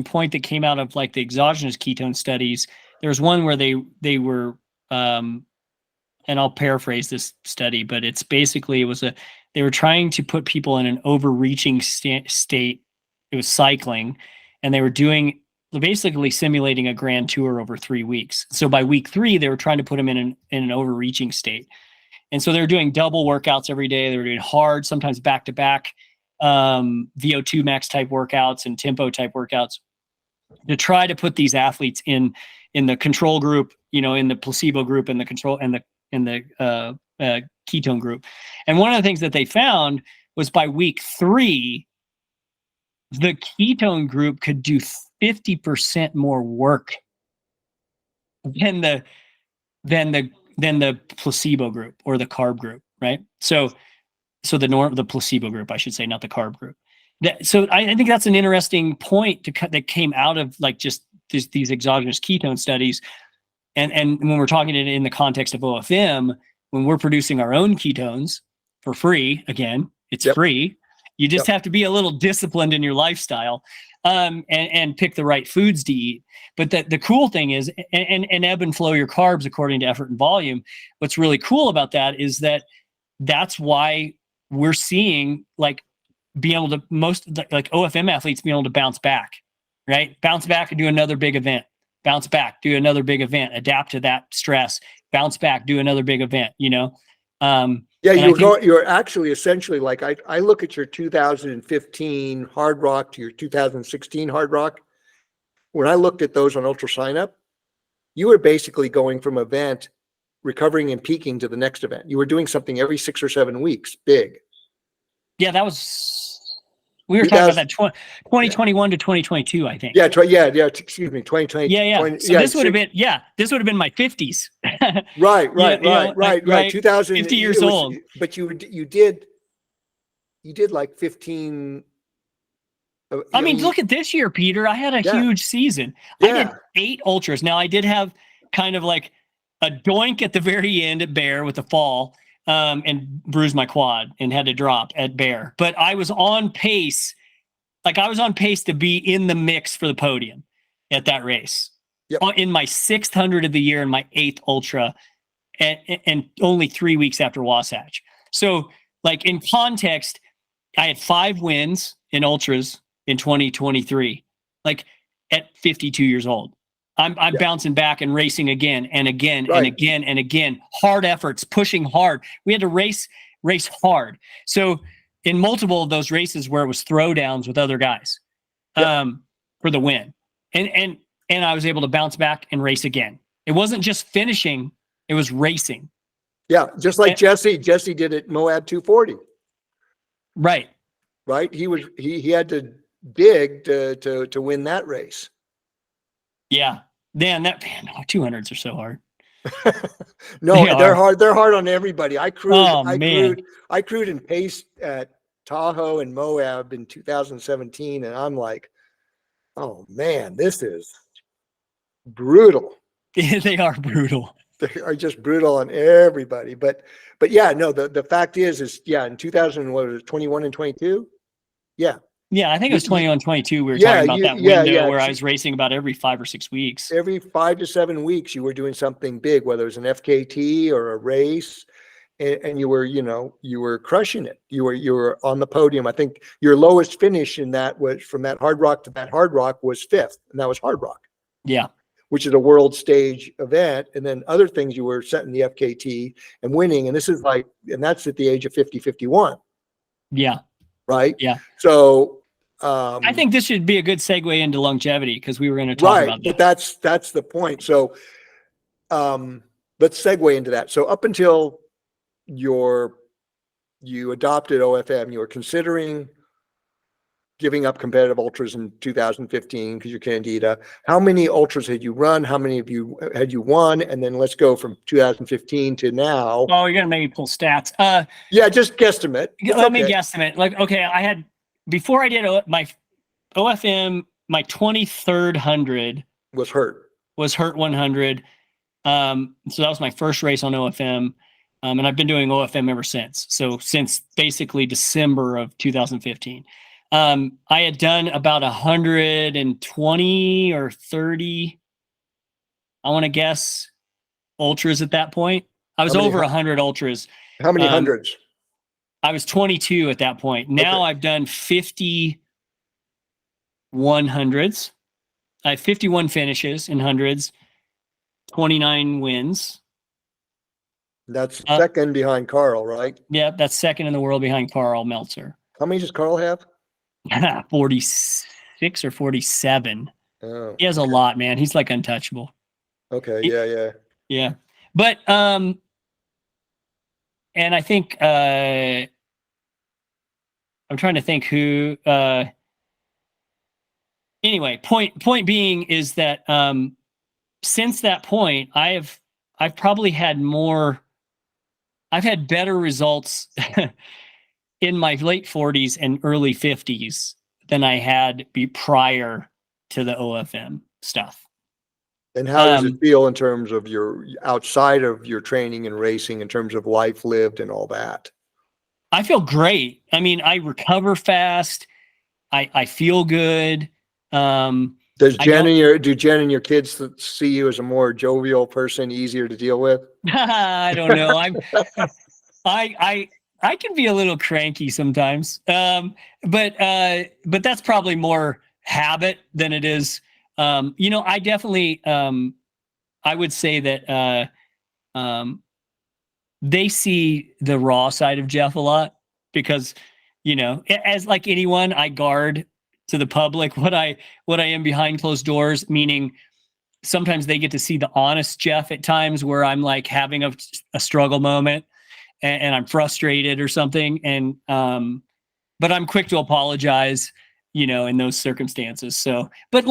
point that came out of like the exogenous ketone studies. There was one where they were and I'll paraphrase this study, but it's basically they were trying to put people in an overreaching state. It was cycling, and they were basically simulating a grand tour over 3 weeks. So by week 3, they were trying to put them in an overreaching state. And so they were doing double workouts every day. They were doing hard, sometimes back to back VO2 max type workouts and tempo type workouts to try to put these athletes in the control group, in the placebo group, and the control and the ketone group. And one of the things that they found was by week 3, the ketone group could do 50% more work than the placebo group or the carb group, right? So the placebo group, I should say, not the carb group. So I think that's an interesting point that came out of like just these exogenous ketone studies. And when we're talking in the context of OFM, when we're producing our own ketones for free, again, it's free. You just have to be a little disciplined in your lifestyle, and pick the right foods to eat. But the cool thing is, and ebb and flow your carbs according to effort and volume. What's really cool about that is that's why we're seeing like be able to like OFM athletes be able to bounce back, right? Bounce back and do another big event. Bounce back, do another big event, adapt to that stress, bounce back, do another big event, You're actually essentially like, I look at your 2015 Hardrock to your 2016 Hardrock. When I looked at those on Ultra Sign Up, you were basically going from event, recovering and peaking to the next event. You were doing something every 6 or 7 weeks, big. Yeah, we were talking about that 2021 to 2022, I think. Excuse me, 2020. Yeah. 20, so this would have been my 50s. Right. 2000, 50 years old. But you did like 15. I mean, look at this year, Peter. I had a huge season. I did 8 ultras. Now I did have kind of like a doink at the very end at Bear with the fall, and bruised my quad and had to drop at Bear. But I was on pace. Like I was on pace to be in the mix for the podium at that race. In my 600 of the year and my 8th ultra, and only 3 weeks after Wasatch. So like in context, I had 5 wins in ultras in 2023, like at 52 years old. I'm bouncing back and racing again and again and again and again. Hard efforts, pushing hard. We had to race hard. So in multiple of those races where it was throwdowns with other guys, for the win, and I was able to bounce back and race again. It wasn't just finishing; it was racing. Yeah, just like Jesse did at Moab 240. Right. He had to dig to win that race. Yeah. Man, 200s are so hard. They're hard. They're hard on everybody. I crewed and paced at Tahoe and Moab in 2017, and I'm like, oh man, this is brutal. They are brutal. They are just brutal on everybody. But yeah, no, the fact is in 2021 and 22. Yeah, I think it was 21, 22. We were talking about that window where I was racing about every 5 or 6 weeks. Every 5 to 7 weeks, you were doing something big, whether it was an FKT or a race, and you were crushing it. You were on the podium. I think your lowest finish in that was from that Hardrock to that Hardrock was 5th, and that was Hardrock. Yeah, which is a world stage event, and then other things you were setting the FKT and winning, and that's at the age of 50, 51. Yeah. Right. Yeah. So. I think this should be a good segue into longevity because we were going to talk about that. But that's the point. So let's segue into that. So up until you adopted OFM, you were considering giving up competitive ultras in 2015 because you're candida. How many ultras had you run? How many of you had you won? And then let's go from 2015 to now. Oh, you're gonna make me pull stats. Yeah, just guesstimate. Let me guesstimate. Like, okay, I had before I did my OFM, my 23rd 100 was hurt 100. So that was my first race on OFM. And I've been doing OFM ever since. So since basically December of 2015. I had done about 120 or 30, I want to guess, ultras at that point. I was over 100 ultras. How many hundreds? I was 22 at that point. Now I've done 50 100s. I have 51 finishes in hundreds, 29 wins. That's second behind Carl, right? Yeah, that's second in the world behind Carl Meltzer. How many does Carl have? 46 or 47. Oh, he has a lot, man. He's like untouchable. Okay, yeah. But and I think I'm trying to think who anyway, point being is that since that point I've probably had I've had better results in my late 40s and early 50s than I had prior to the OFM stuff. And how does it feel in terms of your outside of your training and racing, in terms of life lived and all that? I feel great. I mean, I recover fast. I feel good. Do Jen and your kids see you as a more jovial person, easier to deal with? I don't know. I can be a little cranky sometimes. But that's probably more habit than it is. I definitely, I would say that, they see the raw side of Jeff a lot because, as like anyone, I guard to the public what I am behind closed doors, meaning sometimes they get to see the honest Jeff at times where I'm like having a struggle moment and I'm frustrated or something. And, but I'm quick to apologize, in those circumstances. So, but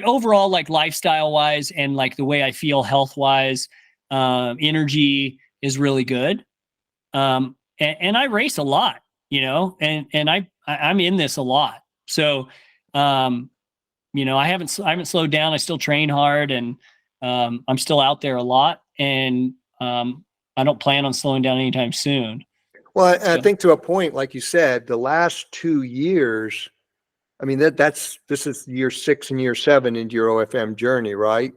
overall, like lifestyle wise and like the way I feel health wise, energy is really good. And I race a lot, and I'm in this a lot. So, I haven't slowed down. I still train hard and, I'm still out there a lot and, I don't plan on slowing down anytime soon. Well, I think to a point, like you said, the last 2 years, I mean, this is year 6 and year 7 into your OFM journey, right?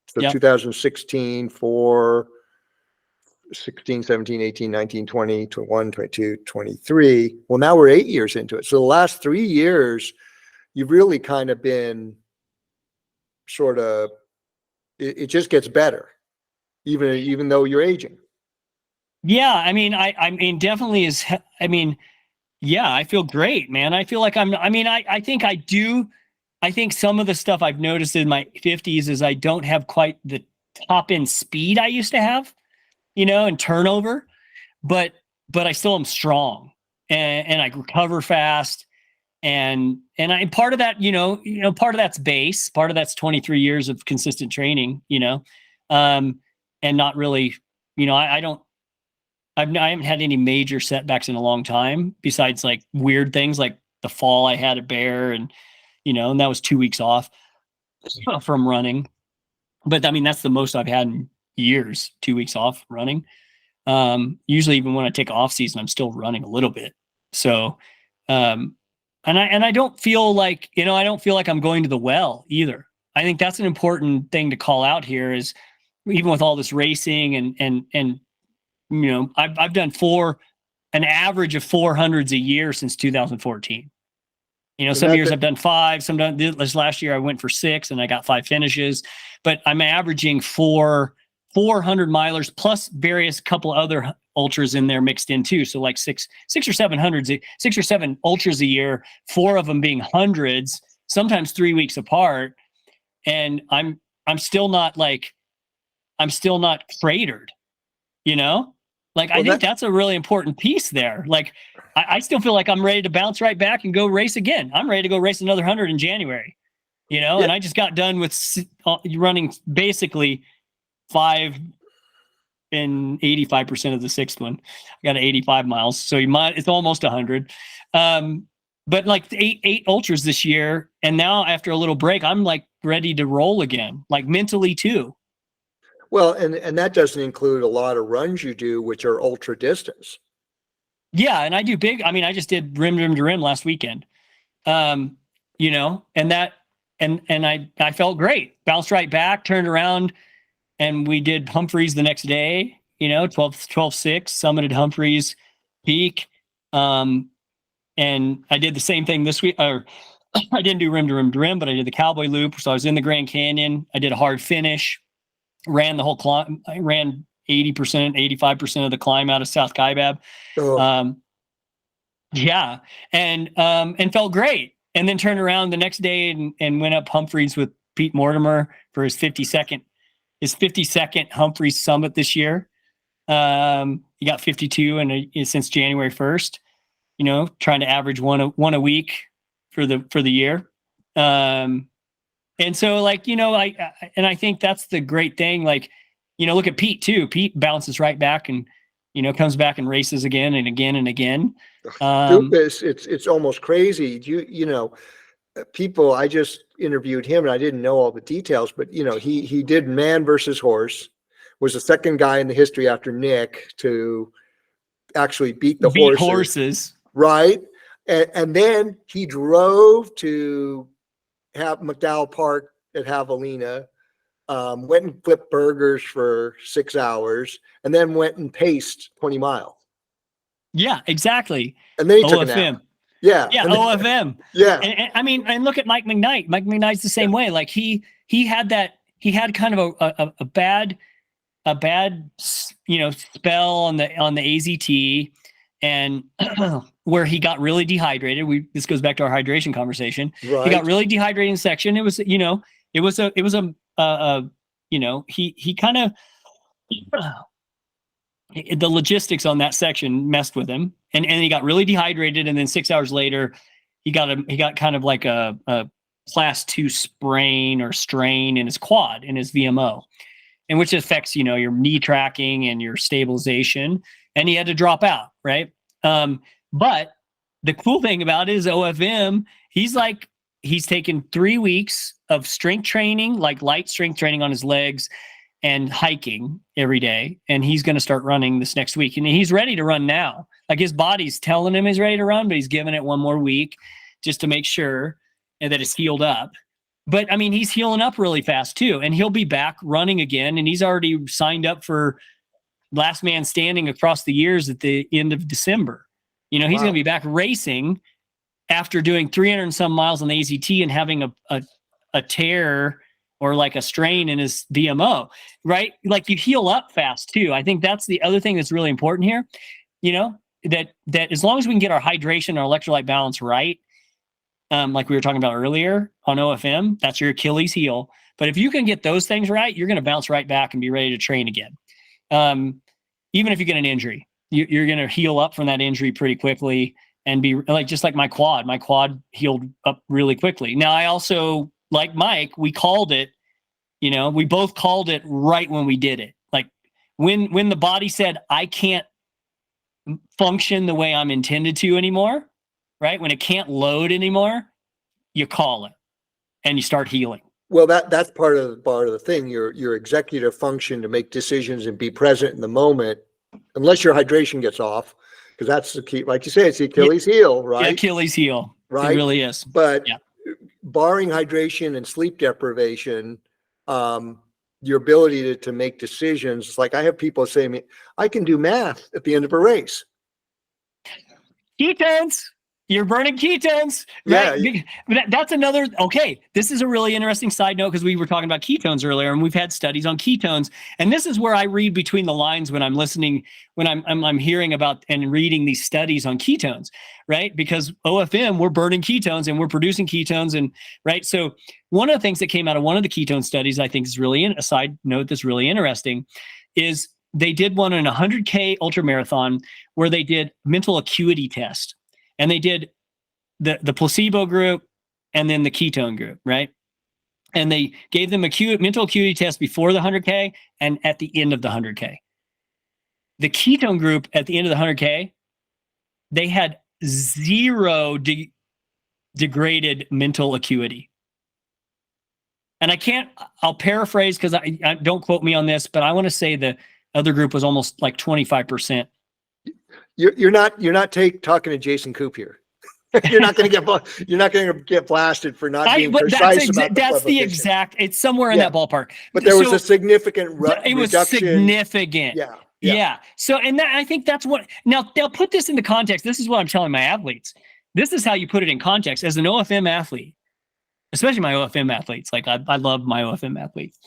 So 2016 for 16, 17, 18, 19, 20, 21, 22, 23. Well, now we're 8 years into it. So the last 3 years, you've really kind of been sort of, it just gets better, even though you're aging. Yeah. I mean, I mean, definitely yeah, I feel great, man. I feel like I think I do. I think some of the stuff I've noticed in my 50s is I don't have quite the top end speed I used to have, and turnover, but I still am strong and I recover fast. And part of that, part of that's base, part of that's 23 years of consistent training, and not really, I haven't had any major setbacks in a long time besides like weird things like the fall I had at Bear and that was 2 weeks off from running. But I mean, that's the most I've had in years, 2 weeks off running. Usually even when I take off season, I'm still running a little bit. So, and I don't feel like, I don't feel like I'm going to the well either. I think that's an important thing to call out here is even with all this racing and I've done an average of 400s a year since 2014. Some years I've done 5, this last year I went for 6 and I got 5 finishes, but I'm averaging 400 milers plus various couple other ultras in there mixed in too. So like 6 or 7 ultras a year, 4 of them being hundreds, sometimes 3 weeks apart. And I'm still not cratered, Like, I think that's a really important piece there. Like, I still feel like I'm ready to bounce right back and go race again. I'm ready to go race another 100 in January, and I just got done with running basically 5 and 85% of the sixth one. I got 85 miles. So it's almost 100. But like eight ultras this year. And now after a little break, I'm like ready to roll again, like mentally too. Well, and that doesn't include a lot of runs you do, which are ultra distance. Yeah. And I do big. I mean, I just did rim to rim last weekend. And that, and I felt great, bounced right back, turned around, and we did Humphreys the next day, 12-6, summited Humphreys peak. And I did the same thing this week, or I didn't do rim to rim, but I did the Cowboy Loop. So I was in the Grand Canyon. I did a hard finish, ran the whole climb. I ran 80%, 85% of the climb out of South Kaibab. Oh. Yeah. And felt great. And then turned around the next day and went up Humphreys with Pete Mortimer for his 52nd Humphreys Summit this year. He got 52 since January 1st, trying to average one a week for the year. And so like, I think that's the great thing. Like, look at Pete too. Pete bounces right back and, comes back and races again and again and again. It's almost crazy. People, I just interviewed him and I didn't know all the details, but he did man versus horse, was the second guy in the history after Nick to actually beat horses. Right. And then he drove to have McDowell Park at Javelina, went and flipped burgers for 6 hours, and then went and paced 20 miles. Yeah, exactly. And then he took OFM. a nap. Yeah. OFM. Yeah. And look at Mike McKnight. Mike McKnight's the same way. Like he had kind of a bad spell on the AZT, and where he got really dehydrated. This goes back to our hydration conversation. Right. He got really dehydrated in section. It was, he kind of, the logistics on that section messed with him, and he got really dehydrated. And then 6 hours later, he got kind of like a class 2 sprain or strain in his quad, in his VMO, and which affects, your knee tracking and your stabilization. And he had to drop out. Right. But the cool thing about it is OFM, he's taken 3 weeks of strength training, like light strength training on his legs and hiking every day. And he's going to start running this next week. And he's ready to run now. Like, his body's telling him he's ready to run, but he's giving it one more week just to make sure that it's healed up. But I mean, he's healing up really fast too. And he'll be back running again. And he's already signed up for last man standing across the years at the end of December. He's going to be back racing after doing 300 and some miles on the AZT and having a tear or like a strain in his VMO, right? Like, you heal up fast too. I think that's the other thing that's really important here, that as long as we can get our hydration, our electrolyte balance right, like we were talking about earlier on OFM, that's your Achilles heel. But if you can get those things right, you're going to bounce right back and be ready to train again. Even if you get an injury, you're going to heal up from that injury pretty quickly and be like, just like my quad healed up really quickly. Now, I also, like Mike, we called it, we both called it right when we did it. Like, when the body said, I can't function the way I'm intended to anymore, right? When it can't load anymore, you call it and you start healing. Well, that's part of the thing. Your executive function to make decisions and be present in the moment, unless your hydration gets off, because that's the key. Like you say, it's the Achilles heel, right? Yeah, Achilles heel, right? It really is. But barring hydration and sleep deprivation, your ability to make decisions. Like, I have people say to me, I can do math at the end of a race. Ketones. You're burning ketones, right? Yeah. That's another, okay. This is a really interesting side note, because we were talking about ketones earlier, and we've had studies on ketones. And this is where I read between the lines when I'm listening, when I'm hearing about and reading these studies on ketones, right? Because OFM, we're burning ketones and we're producing ketones, and right. So one of the things that came out of one of the ketone studies, I think is really a side note that's really interesting, is they did one in a 100K ultra marathon where they did mental acuity test, and they did the placebo group and then the ketone group, right? And they gave them a mental acuity test before the 100K and at the end of the 100K. The ketone group at the end of the 100K, they had zero degraded mental acuity. And I'll paraphrase because I don't quote me on this, but I want to say the other group was almost like 25%. You're not talking to Jason Coop here. You're not going to get blasted for not being precise about that's the exact. It's somewhere in that ballpark. But there was a significant reduction. It was significant. Yeah. So, and I think that's what. Now they'll put this into context. This is what I'm telling my athletes. This is how you put it in context as an OFM athlete, especially my OFM athletes. Like I love my OFM athletes.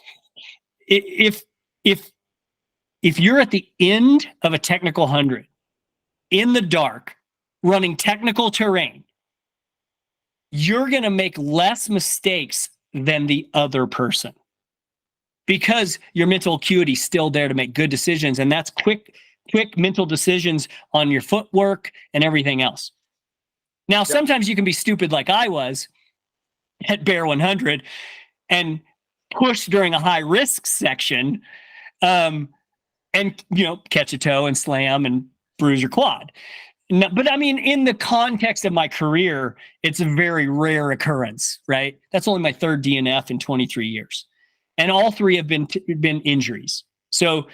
If you're at the end of a technical 100 in the dark, running technical terrain, you're going to make less mistakes than the other person because your mental acuity is still there to make good decisions. And that's quick mental decisions on your footwork and everything else. Now, sometimes you can be stupid like I was at Bear 100 and push during a high risk section and, catch a toe and slam and bruise your quad. No, but I mean, in the context of my career, it's a very rare occurrence, right? That's only my third DNF in 23 years. And all three have been injuries. So,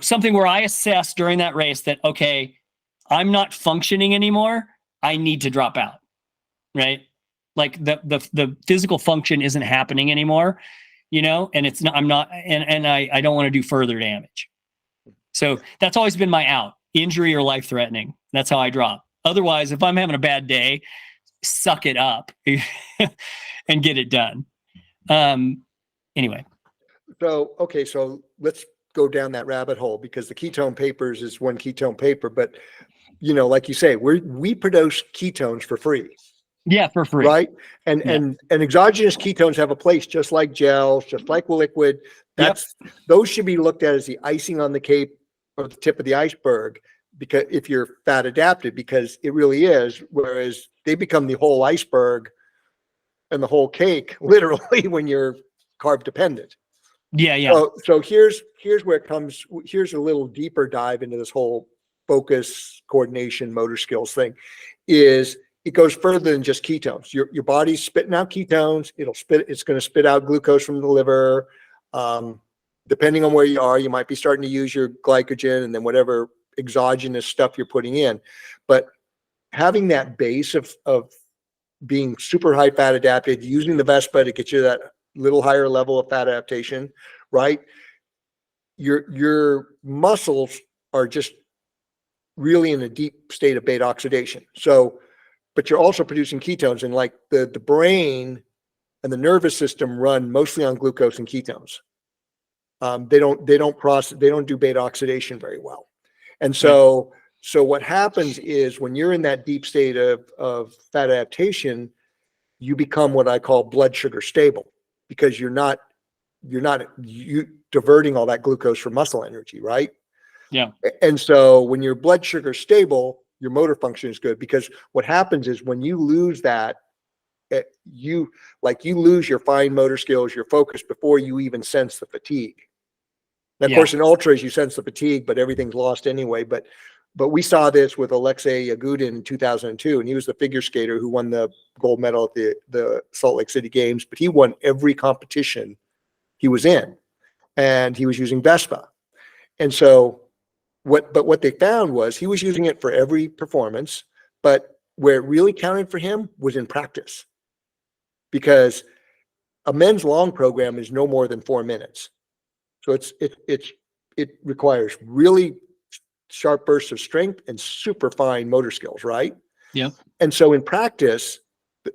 something where I assess during that race that, okay, I'm not functioning anymore. I need to drop out, right? Like the physical function isn't happening anymore, and it's not, I'm not, and I don't want to do further damage. So that's always been my out. Injury or life-threatening. That's how I drop. Otherwise, if I'm having a bad day, suck it up and get it done. Anyway. So let's go down that rabbit hole because the ketone papers is one ketone paper, but like you say, we produce ketones for free. Yeah, for free. Right. And exogenous ketones have a place just like gels, just like liquid. Those should be looked at as the icing on the cake or the tip of the iceberg, because if you're fat adapted, because it really is, whereas they become the whole iceberg and the whole cake, literally, when you're carb dependent. Yeah. So here's where it comes. Here's a little deeper dive into this whole focus, coordination, motor skills thing. Is it goes further than just ketones. Your body's spitting out ketones. It's going to spit out glucose from the liver. Depending on where you are, you might be starting to use your glycogen and then whatever exogenous stuff you're putting in. But having that base of being super high fat adapted, using the Vespa to get you that little higher level of fat adaptation, right? Your muscles are just really in a deep state of beta oxidation. So, but you're also producing ketones, and like the brain and the nervous system run mostly on glucose and ketones. They don't do beta oxidation very well. And so what happens is when you're in that deep state of fat adaptation, you become what I call blood sugar stable, because you're not diverting all that glucose for muscle energy, right? Yeah. And so when your blood sugar is stable, your motor function is good, because what happens is when you lose that, you lose your fine motor skills, your focus, before you even sense the fatigue. Now, of course, in ultras, you sense the fatigue, but everything's lost anyway. But we saw this with Alexei Yagudin in 2002, and he was the figure skater who won the gold medal at the Salt Lake City Games, but he won every competition he was in, and he was using Vespa. And so what they found was he was using it for every performance, but where it really counted for him was in practice, because a men's long program is no more than 4 minutes. So it requires really sharp bursts of strength and super fine motor skills, right? Yeah. And so in practice,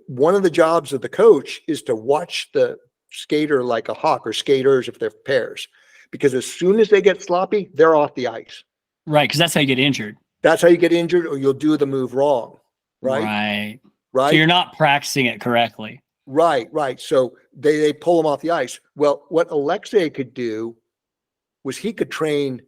one of the jobs of the coach is to watch the skater like a hawk, or skaters if they're pairs, because as soon as they get sloppy, they're off the ice. Right, because that's how you get injured. That's how you get injured, or you'll do the move wrong, right? So you're not practicing it correctly. Right. So they pull them off the ice. Well, what Alexei could do was he could train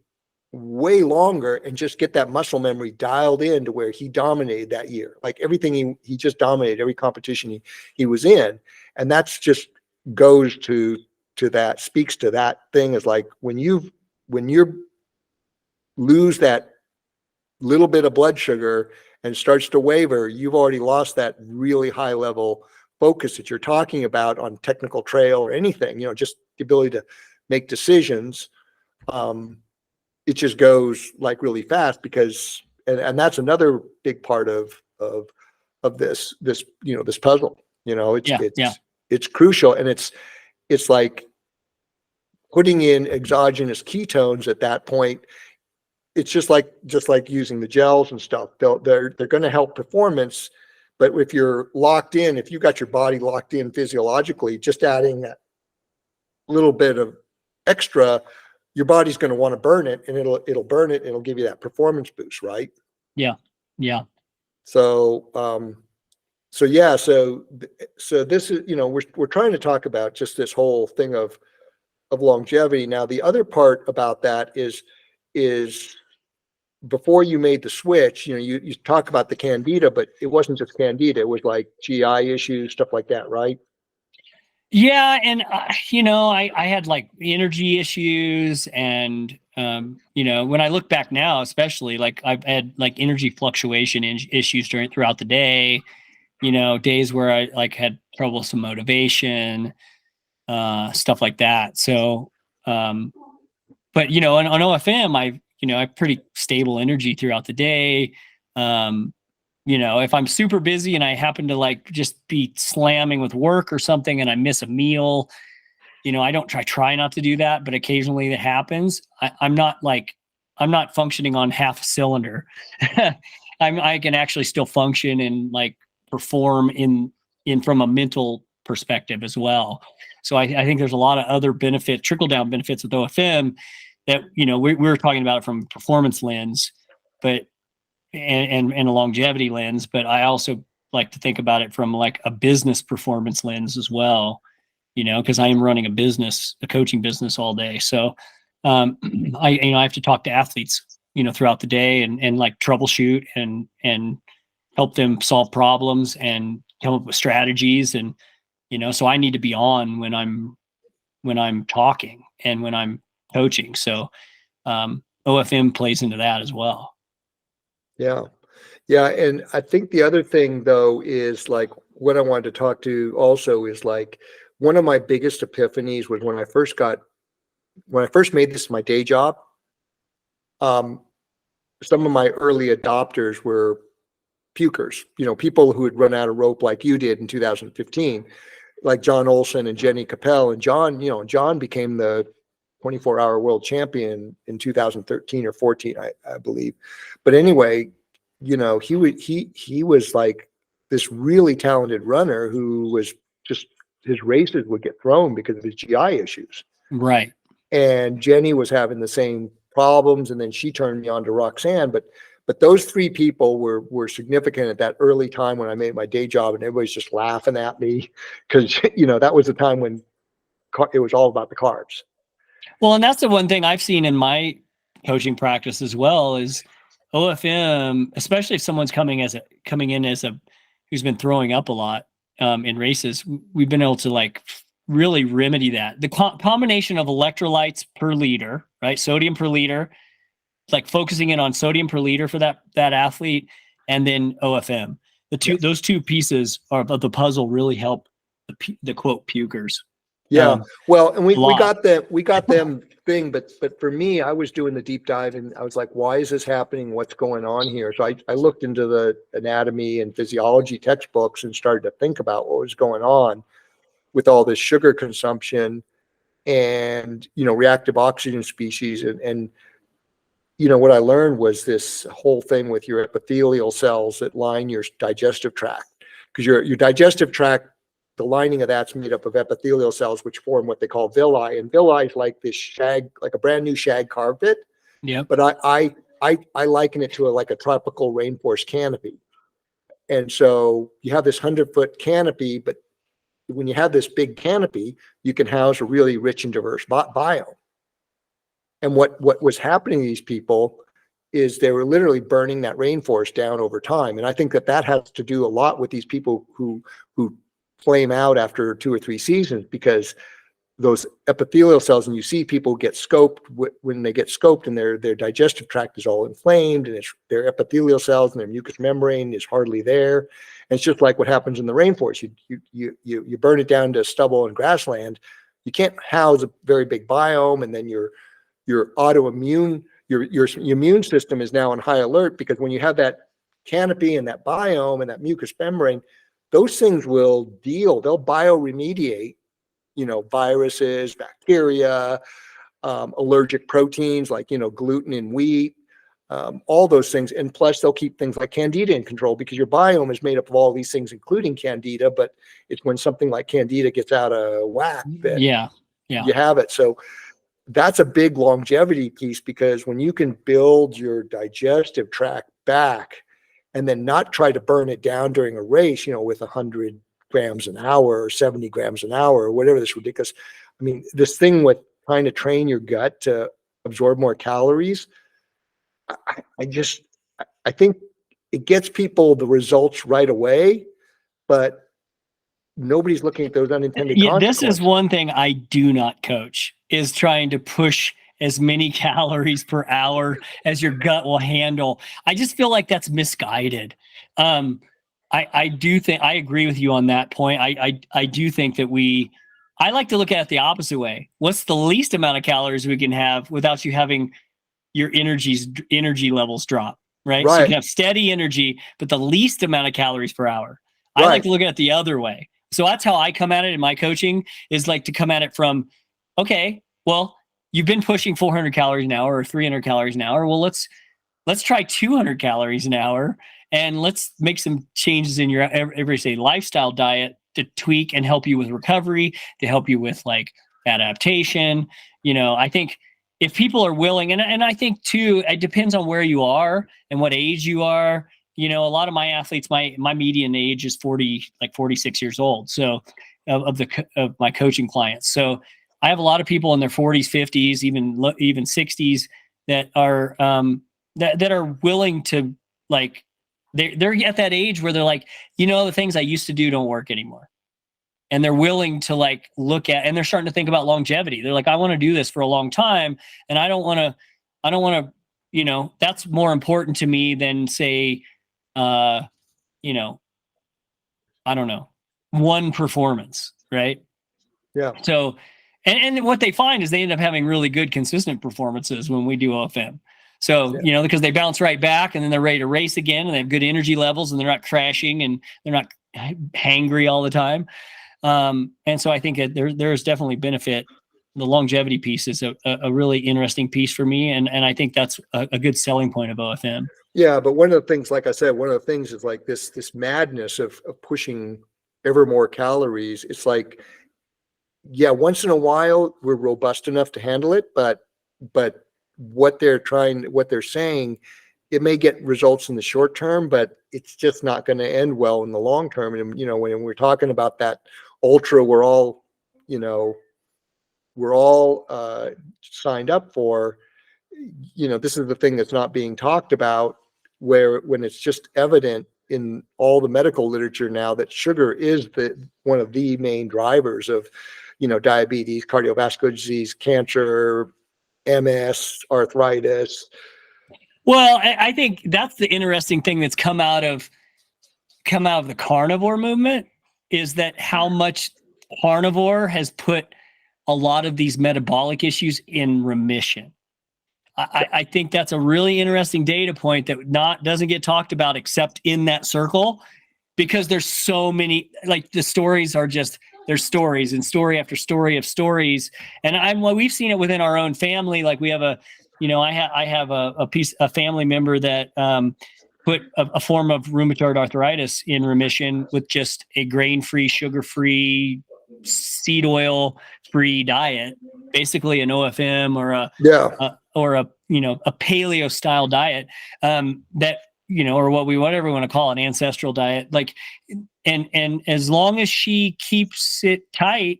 way longer and just get that muscle memory dialed in to where he dominated that year. Like everything, he just dominated every competition he was in. And that's just goes to that, speaks to that thing, is like when you lose that little bit of blood sugar and starts to waver, you've already lost that really high level focus that you're talking about on technical trail or anything, just the ability to make decisions. It just goes like really fast because, and that's another big part of this puzzle, it's crucial. And it's like putting in exogenous ketones at that point. It's just like using the gels and stuff. They're going to help performance, but if you're locked in, if you got your body locked in physiologically, just adding that little bit of extra, your body's going to want to burn it, and it'll burn it, and it'll give you that performance boost, right? Yeah. So this is, we're trying to talk about just this whole thing of longevity. Now, the other part about that is before you made the switch, you talk about the candida, but it wasn't just candida. It was like GI issues, stuff like that, right? Yeah. And, I had like energy issues, and, when I look back now, especially, like I've had like energy fluctuation issues throughout the day, days where I like had troublesome motivation, stuff like that. So, but, on OFM, I have pretty stable energy throughout the day. If I'm super busy and I happen to like just be slamming with work or something and I miss a meal, I don't try not to do that, but occasionally it happens. I'm not functioning on half a cylinder. I can actually still function and like perform in from a mental perspective as well. So I think there's a lot of other trickle down benefits with OFM that, we're talking about it from a performance lens, but and a longevity lens, but I also like to think about it from like a business performance lens as well, because I am running a coaching business all day. So I have to talk to athletes, throughout the day and like troubleshoot and help them solve problems and come up with strategies. And, so I need to be on when I'm talking and when I'm coaching. So OFM plays into that as well. Yeah. And I think the other thing though is like what I wanted to talk to also is like one of my biggest epiphanies was when I first made this my day job. Some of my early adopters were pukers, people who had run out of rope like you did in 2015, like John Olson and Jenny Capel. And John became the 24-hour world champion in 2013 or 14, I believe. But anyway, he was like this really talented runner who was just, his races would get thrown because of his GI issues. Right. And Jenny was having the same problems, and then she turned me on to Roxanne. But those three people were significant at that early time when I made my day job, and everybody's just laughing at me because that was the time when it was all about the carbs. Well, and that's the one thing I've seen in my coaching practice as well is OFM, especially if someone's coming in as who's been throwing up a lot in races. We've been able to like really remedy that. The combination of electrolytes per liter, right? Sodium per liter, like focusing in on sodium per liter for that athlete, and then OFM. Those two pieces of the puzzle really help the quote pukers. Yeah. Well, and we got them thing, but for me, I was doing the deep dive and I was like, why is this happening? What's going on here? So I looked into the anatomy and physiology textbooks and started to think about what was going on with all this sugar consumption and, reactive oxygen species. And what I learned was this whole thing with your epithelial cells that line your digestive tract, because your digestive tract, the lining of that's made up of epithelial cells, which form what they call villi. And villi is like this shag, like a brand new shag carpet. Yeah. But I liken it to like a tropical rainforest canopy. And so you have this 100-foot canopy, but when you have this big canopy, you can house a really rich and diverse biome. And what was happening to these people is they were literally burning that rainforest down over time. And I think that has to do a lot with these people who flame out after 2 or 3 seasons, because those epithelial cells, and you see people get scoped when they get scoped, and their digestive tract is all inflamed, and it's their epithelial cells and their mucous membrane is hardly there. And it's just like what happens in the rainforest. You burn it down to stubble and grassland. You can't house a very big biome, and then your autoimmune, your immune system is now on high alert, because when you have that canopy and that biome and that mucous membrane, those things they'll bioremediate, viruses, bacteria, allergic proteins like, gluten in wheat, all those things. And plus they'll keep things like candida in control, because your biome is made up of all these things, including candida, but it's when something like candida gets out of whack that you have it. So that's a big longevity piece, because when you can build your digestive tract back and then not try to burn it down during a race, with 100 grams an hour or 70 grams an hour or whatever this ridiculous. I mean, this thing with trying to train your gut to absorb more calories, I think it gets people the results right away, but nobody's looking at those unintended consequences. This is one thing I do not coach, is trying to push as many calories per hour as your gut will handle. I just feel like that's misguided. I do think I agree with you on that point. I do think that I like to look at it the opposite way. What's the least amount of calories we can have without you having your energy levels drop, right? So you can have steady energy, but the least amount of calories per hour. I like to look at it the other way. So that's how I come at it in my coaching, is like to come at it from, okay, well, you've been pushing 400 calories an hour or 300 calories an hour. Well, let's try 200 calories an hour, and let's make some changes in your everyday lifestyle diet to tweak and help you with recovery, to help you with like adaptation. I think if people are willing, and I think too, it depends on where you are and what age you are. A lot of my athletes, my median age is 46 years old. So of my coaching clients. So I have a lot of people in their 40s, 50s, even 60s that are that are willing to, like, they're at that age where they're like, the things I used to do don't work anymore. And they're willing to like look at, and they're starting to think about longevity. They're like, I want to do this for a long time, and I don't want to, that's more important to me than say, I don't know, one performance, right? Yeah. So, and what they find is they end up having really good, consistent performances when we do OFM. So, because they bounce right back, and then they're ready to race again, and they have good energy levels, and they're not crashing, and they're not hangry all the time. And so I think there's definitely benefit. The longevity piece is a really interesting piece for me. And I think that's a good selling point of OFM. Yeah. But one of the things, like I said, one of the things is like this madness of pushing ever more calories. It's like, once in a while we're robust enough to handle it, but what they're saying, it may get results in the short term, but it's just not going to end well in the long term. And, when we're talking about that ultra, we're all signed up for, this is the thing that's not being talked about, when it's just evident in all the medical literature now that sugar is one of the main drivers of, diabetes, cardiovascular disease, cancer, MS, arthritis. Well, I think that's the interesting thing that's come out of the carnivore movement, is that how much carnivore has put a lot of these metabolic issues in remission. I think that's a really interesting data point that doesn't get talked about except in that circle, because there's so many, like, the stories are just, there's stories and story after story of stories. And we've seen it within our own family. Like, we have I have a family member that put a form of rheumatoid arthritis in remission with just a grain-free, sugar-free, seed oil-free diet, basically an OFM or a paleo style diet, that, or whatever we want to call it, ancestral diet. Like, and as long as she keeps it tight,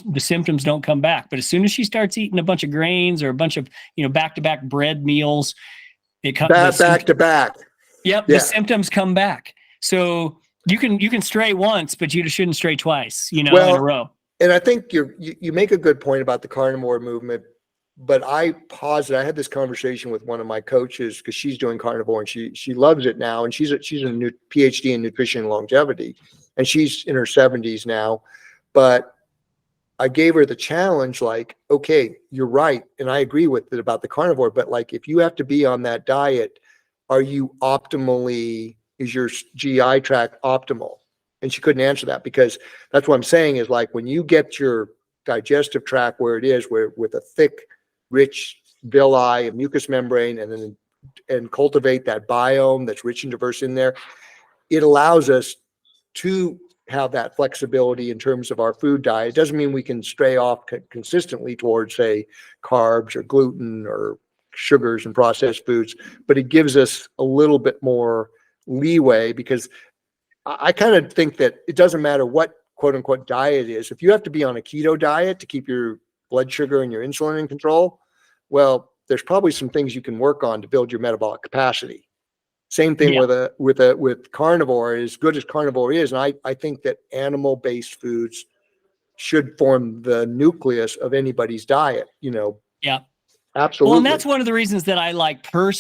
the symptoms don't come back. But as soon as she starts eating a bunch of grains or a bunch of, back-to-back bread meals, it comes back to back. Yep. The symptoms come back. So you can stray once, but you shouldn't stray twice, in a row. And I think you make a good point about the carnivore movement, but I had this conversation with one of my coaches because she's doing carnivore and she loves it now. And she's a new PhD in nutrition and longevity, and she's in her 70s now. But I gave her the challenge, like, okay, you're right. And I agree with it about the carnivore, but like, if you have to be on that diet, is your GI tract optimal? And she couldn't answer that, because that's what I'm saying is, like, when you get your digestive tract where it is, where with a thick, rich villi, a mucous membrane, and cultivate that biome that's rich and diverse in there, it allows us to have that flexibility in terms of our food diet. It doesn't mean we can stray off consistently towards, say, carbs or gluten or sugars and processed foods, but it gives us a little bit more leeway, because I kind of think that it doesn't matter what quote unquote diet is. If you have to be on a keto diet to keep your blood sugar and your insulin in control, well, there's probably some things you can work on to build your metabolic capacity. Same thing with carnivore. As good as carnivore is, and I think that animal-based foods should form the nucleus of anybody's diet. Yeah, absolutely. Well, and that's one of the reasons that I like Paul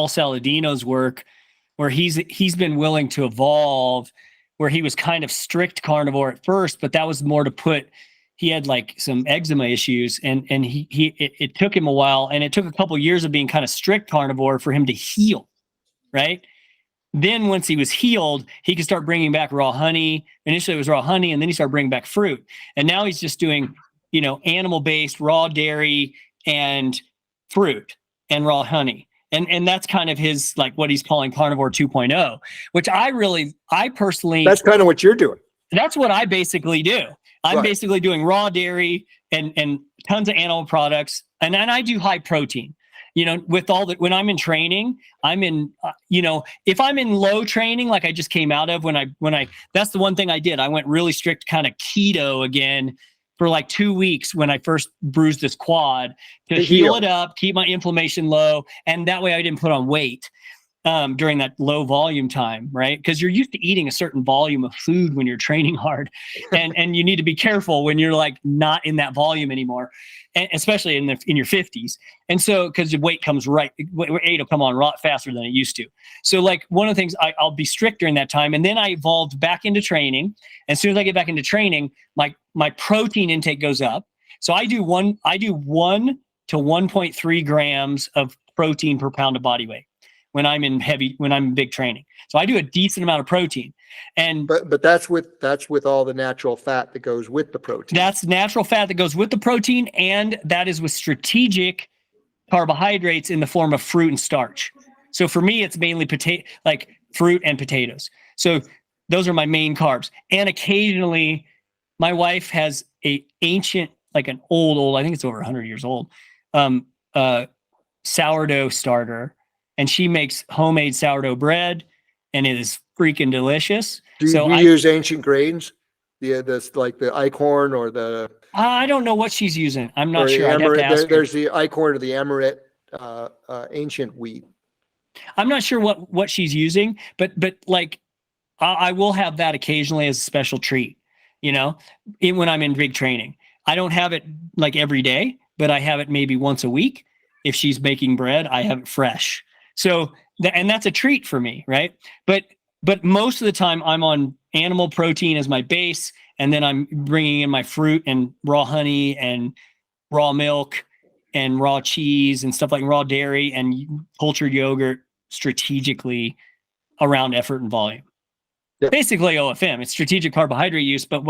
Saladino's work, where he's been willing to evolve, where he was kind of strict carnivore at first, but that was more he had like some eczema issues, and it took him a while, and it took a couple of years of being kind of strict carnivore for him to heal, right? Then once he was healed, he could start bringing back raw honey. Initially it was raw honey, and then he started bringing back fruit. And now he's just doing, animal-based raw dairy and fruit and raw honey. And that's kind of his, like, what he's calling carnivore 2.0, which I personally, that's kind of what you're doing. That's what I basically do. I'm basically doing raw dairy and tons of animal products. And then I do high protein, with all that. When I'm in training, I'm in, if I'm in low training, like I just came out of, that's the one thing I did. I went really strict kind of keto again for like 2 weeks when I first bruised this quad, to heal it up, keep my inflammation low. And that way I didn't put on weight during that low volume time, right? Because you're used to eating a certain volume of food when you're training hard, and you need to be careful when you're like not in that volume anymore, and especially in your 50s. And so, because the weight will come on a lot faster than it used to. So, like, one of the things, I'll be strict during that time, and then I evolved back into training. As soon as I get back into training, my protein intake goes up. So I do 1 to 1.3 grams of protein per pound of body weight when I'm in big training. So I do a decent amount of protein. And but that's with all the natural fat that goes with the protein. That's natural fat that goes with the protein, and that is with strategic carbohydrates in the form of fruit and starch. So for me, it's mainly fruit and potatoes. So those are my main carbs. And occasionally, my wife has an ancient, like an old, I think it's over 100 years old, sourdough starter. And she makes homemade sourdough bread, and it is freaking delicious. Do you use ancient grains? Like the Eichhorn or the... I don't know what she's using. I'm not sure. I'd have to ask her. There's the Eichhorn or the Amaret ancient wheat. I'm not sure what she's using, but like I will have that occasionally as a special treat, when I'm in big training. I don't have it like every day, but I have it maybe once a week. If she's making bread, I have it fresh. So, and that's a treat for me, right? But most of the time I'm on animal protein as my base, and then I'm bringing in my fruit and raw honey and raw milk and raw cheese and stuff, like raw dairy and cultured yogurt strategically around effort and volume. Yeah. Basically OFM, it's strategic carbohydrate use, but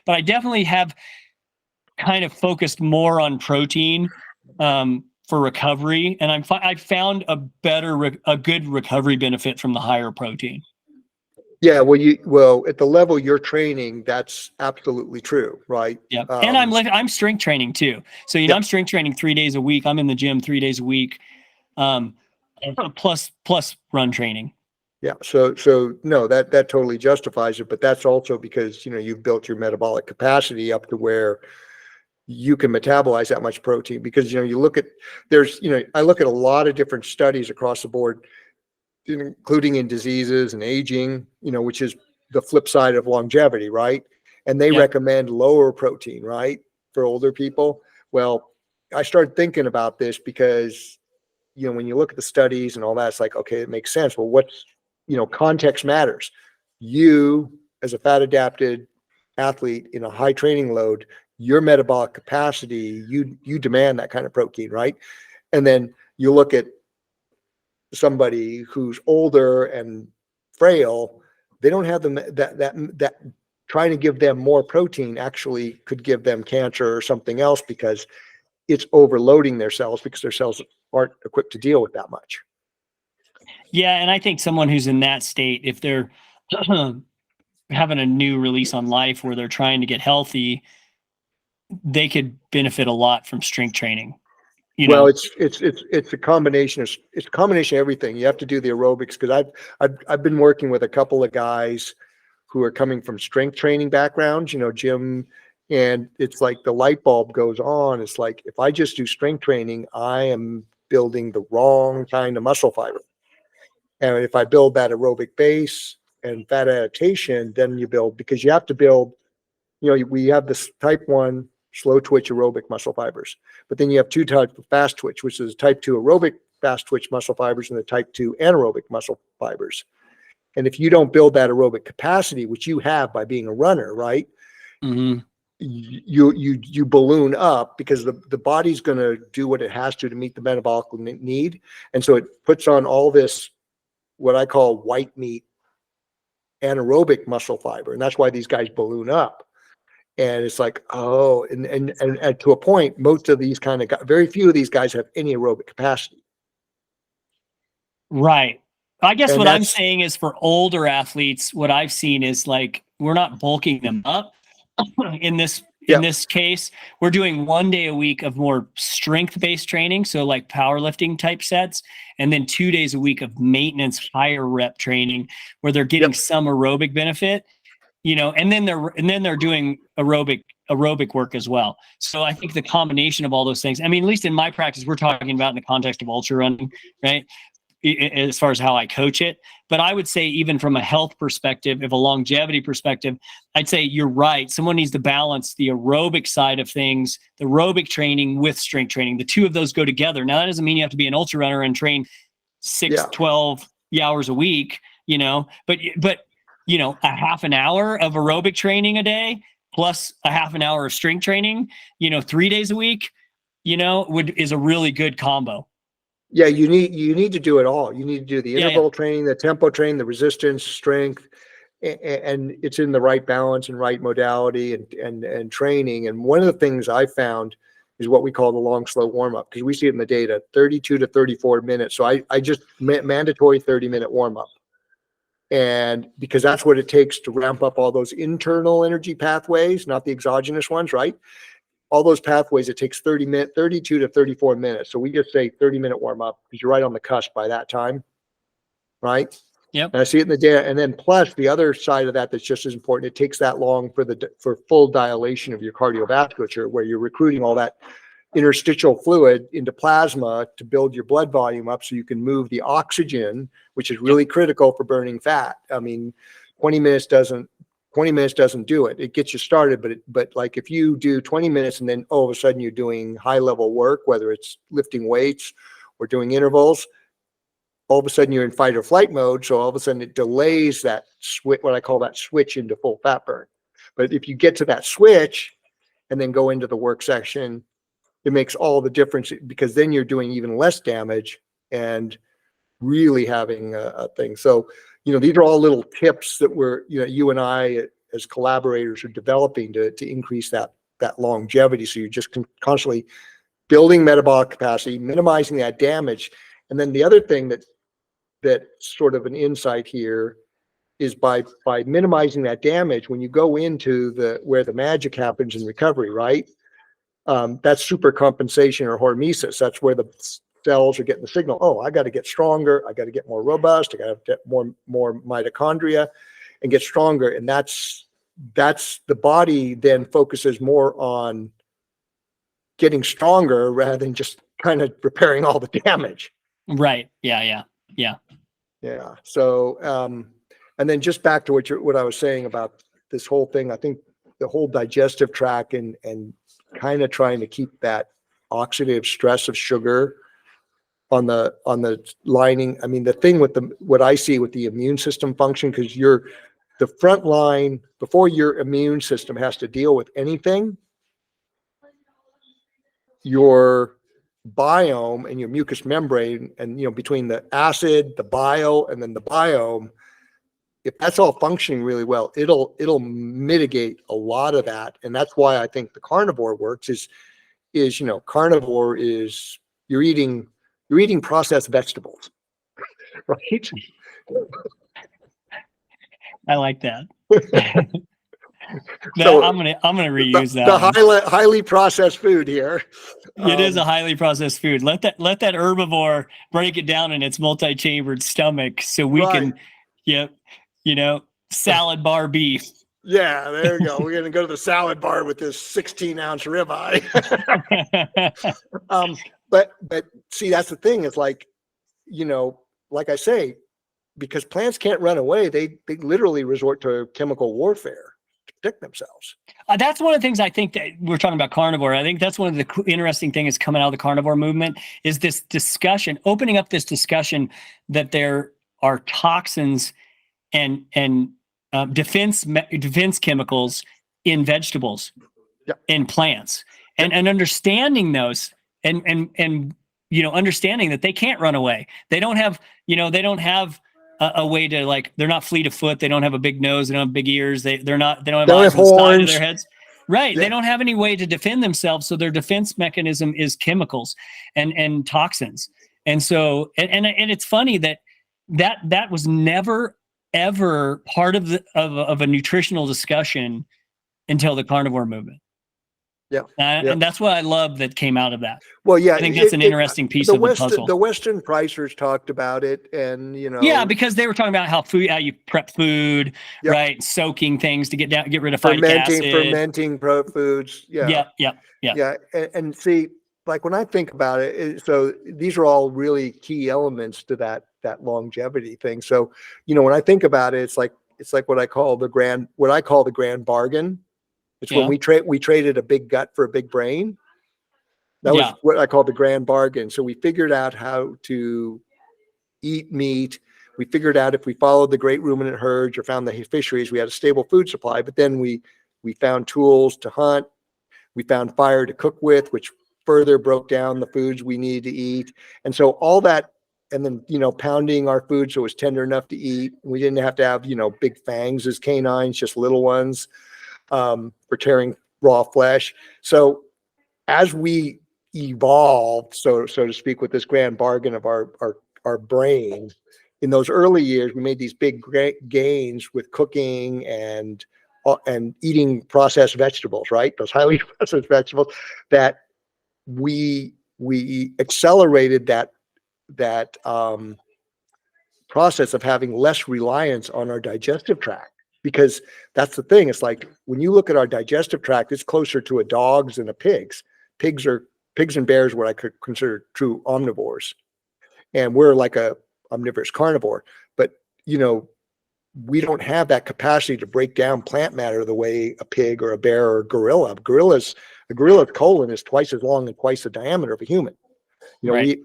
I definitely have kind of focused more on protein for recovery, and I found a good recovery benefit from the higher protein. Yeah, well, at the level you're training, that's absolutely true, right? Yeah, and I'm strength training too. So I'm strength training 3 days a week. I'm in the gym 3 days a week, plus run training. Yeah. So no, that totally justifies it, but that's also because, you've built your metabolic capacity up to where you can metabolize that much protein because, you look at, I look at a lot of different studies across the board, including in diseases and aging, which is the flip side of longevity, right? And they recommend lower protein, right, for older people. Well, I started thinking about this because, when you look at the studies and all that, it's like, okay, it makes sense. Well, context matters. You, as a fat adapted athlete in a high training load, your metabolic capacity, you demand that kind of protein, right? And then you look at somebody who's older and frail, they don't have that trying to give them more protein actually could give them cancer or something else because it's overloading their cells because their cells aren't equipped to deal with that much. Yeah, and I think someone who's in that state, if they're having a new release on life where they're trying to get healthy, they could benefit a lot from strength training. Well, it's a combination of everything. You have to do the aerobics because I've been working with a couple of guys who are coming from strength training backgrounds, gym, and it's like the light bulb goes on. It's like if I just do strength training, I am building the wrong kind of muscle fiber. And if I build that aerobic base and fat adaptation, then you build, because you have to build, we have this type 1 slow twitch aerobic muscle fibers, but then you have two types of fast twitch, which is type 2 aerobic fast twitch muscle fibers and the type 2 anaerobic muscle fibers. And if you don't build that aerobic capacity, which you have by being a runner, right? Mm-hmm. You balloon up because the body's going to do what it has to meet the metabolic need. And so it puts on all this, what I call white meat anaerobic muscle fiber. And that's why these guys balloon up. And it's like, oh, and to a point, most of these kind of guys, very few of these guys have any aerobic capacity. Right. I guess And what I'm saying is for older athletes, what I've seen is like, we're not bulking them up in this case. We're doing 1 day a week of more strength-based training. So like powerlifting type sets, and then 2 days a week of maintenance, higher rep training where they're getting some aerobic benefit, and then they're doing aerobic work as well. So I think the combination of all those things, I mean, at least in my practice, we're talking about in the context of ultra running, right? As far as how I coach it. But I would say even from a health perspective, if a longevity perspective, I'd say you're right. Someone needs to balance the aerobic side of things, the aerobic training with strength training. The two of those go together. Now, that doesn't mean you have to be an ultra runner and train 12 hours a week, but a half an hour of aerobic training a day plus a half an hour of strength training, 3 days a week, is a really good combo. Yeah, you need to do it all. You need to do the interval training, the tempo training, the resistance, strength, and it's in the right balance and right modality and training. And one of the things I found is what we call the long, slow warm up, because we see it in the data, 32 to 34 minutes. So I just mandatory 30-minute warm up. And because that's what it takes to ramp up all those internal energy pathways, not the exogenous ones, right? All those pathways, it takes 32 to 34 minutes. So we just say 30-minute warm up because you're right on the cusp by that time, right? Yep. And I see it in the data. And then plus the other side of that that's just as important, it takes that long for full dilation of your cardiovasculature, where you're recruiting all that interstitial fluid into plasma to build your blood volume up so you can move the oxygen, which is really critical for burning fat. I mean, 20 minutes doesn't do it. It gets you started, but like if you do 20 minutes and then all of a sudden you're doing high level work, whether it's lifting weights or doing intervals, all of a sudden you're in fight or flight mode. So all of a sudden it delays that switch, what I call that switch into full fat burn. But if you get to that switch and then go into the work section, it makes all the difference, because then you're doing even less damage and really having a thing. So, these are all little tips that you and I as collaborators are developing to increase that longevity. So you're just constantly building metabolic capacity, minimizing that damage. And then the other thing that sort of an insight here is by minimizing that damage, when you go into where the magic happens in recovery, right? That's super compensation or hormesis. That's where the cells are getting the signal. Oh, I got to get stronger. I got to get more robust. I got to get more mitochondria and get stronger. And that's the body then focuses more on getting stronger rather than just kind of repairing all the damage. Right. Yeah. So, and then just back to what I was saying about this whole thing, I think the whole digestive tract and kind of trying to keep that oxidative stress of sugar on the lining. I mean, the thing with what I see with the immune system function, because the front line before your immune system has to deal with anything, your biome and your mucous membrane, and between the acid, the bile, and then the biome, if that's all functioning really well, it'll mitigate a lot of that. And that's why I think the carnivore works is carnivore is you're eating processed vegetables, right? I like that. So I'm gonna reuse that. The highly processed food here. It is a highly processed food. Let that herbivore break it down in its multi-chambered stomach, so we can, salad bar beef. Yeah, there you go. We're gonna go to the salad bar with this 16-ounce ribeye. But see, that's the thing. It's like, like I say, because plants can't run away, they literally resort to chemical warfare to protect themselves. That's one of the things I think that we're talking about carnivore. I think that's one of the interesting things coming out of the carnivore movement is this discussion, opening up this discussion that there are toxins and defense chemicals in vegetables, in plants, and understanding those and understanding that they can't run away. They don't have a way to, like, they're not fleet of foot. They don't have a big nose. They don't have big ears. They don't have eyes on the side of their heads. Right. Yeah. They don't have any way to defend themselves. So their defense mechanism is chemicals and toxins. And so, and it's funny that was never, ever part of a nutritional discussion until the carnivore movement. Yeah. And that's what I love that came out of that. Well, yeah, I think that's an interesting piece of the puzzle. The Western pricers talked about it, and yeah, because they were talking about how you prep food, right? Soaking things to get rid of phytic acid, fermenting foods. Yeah. And see, like when I think about it, so these are all really key elements to that longevity thing. So, when I think about it, it's like what I call the grand bargain. It's when we traded a big gut for a big brain. That was what I call the grand bargain. So we figured out how to eat meat. We figured out if we followed the great ruminant herds or found the fisheries, we had a stable food supply. But then we found tools to hunt. We found fire to cook with, which further broke down the foods we needed to eat. And so all that, and then, pounding our food so it was tender enough to eat. We didn't have to have, big fangs as canines, just little ones. For tearing raw flesh. So as we evolved, so to speak, with this grand bargain of our brain, in those early years, we made these big gains with cooking and eating processed vegetables, right? Those highly processed vegetables that we accelerated that process of having less reliance on our digestive tract. Because that's the thing. It's like when you look at our digestive tract, it's closer to a dog's than a pig's. Pigs and bears are what I could consider true omnivores, and we're like a omnivorous carnivore. But we don't have that capacity to break down plant matter the way a pig or a bear or a gorilla. A gorilla's colon is twice as long and twice the diameter of a human. Right.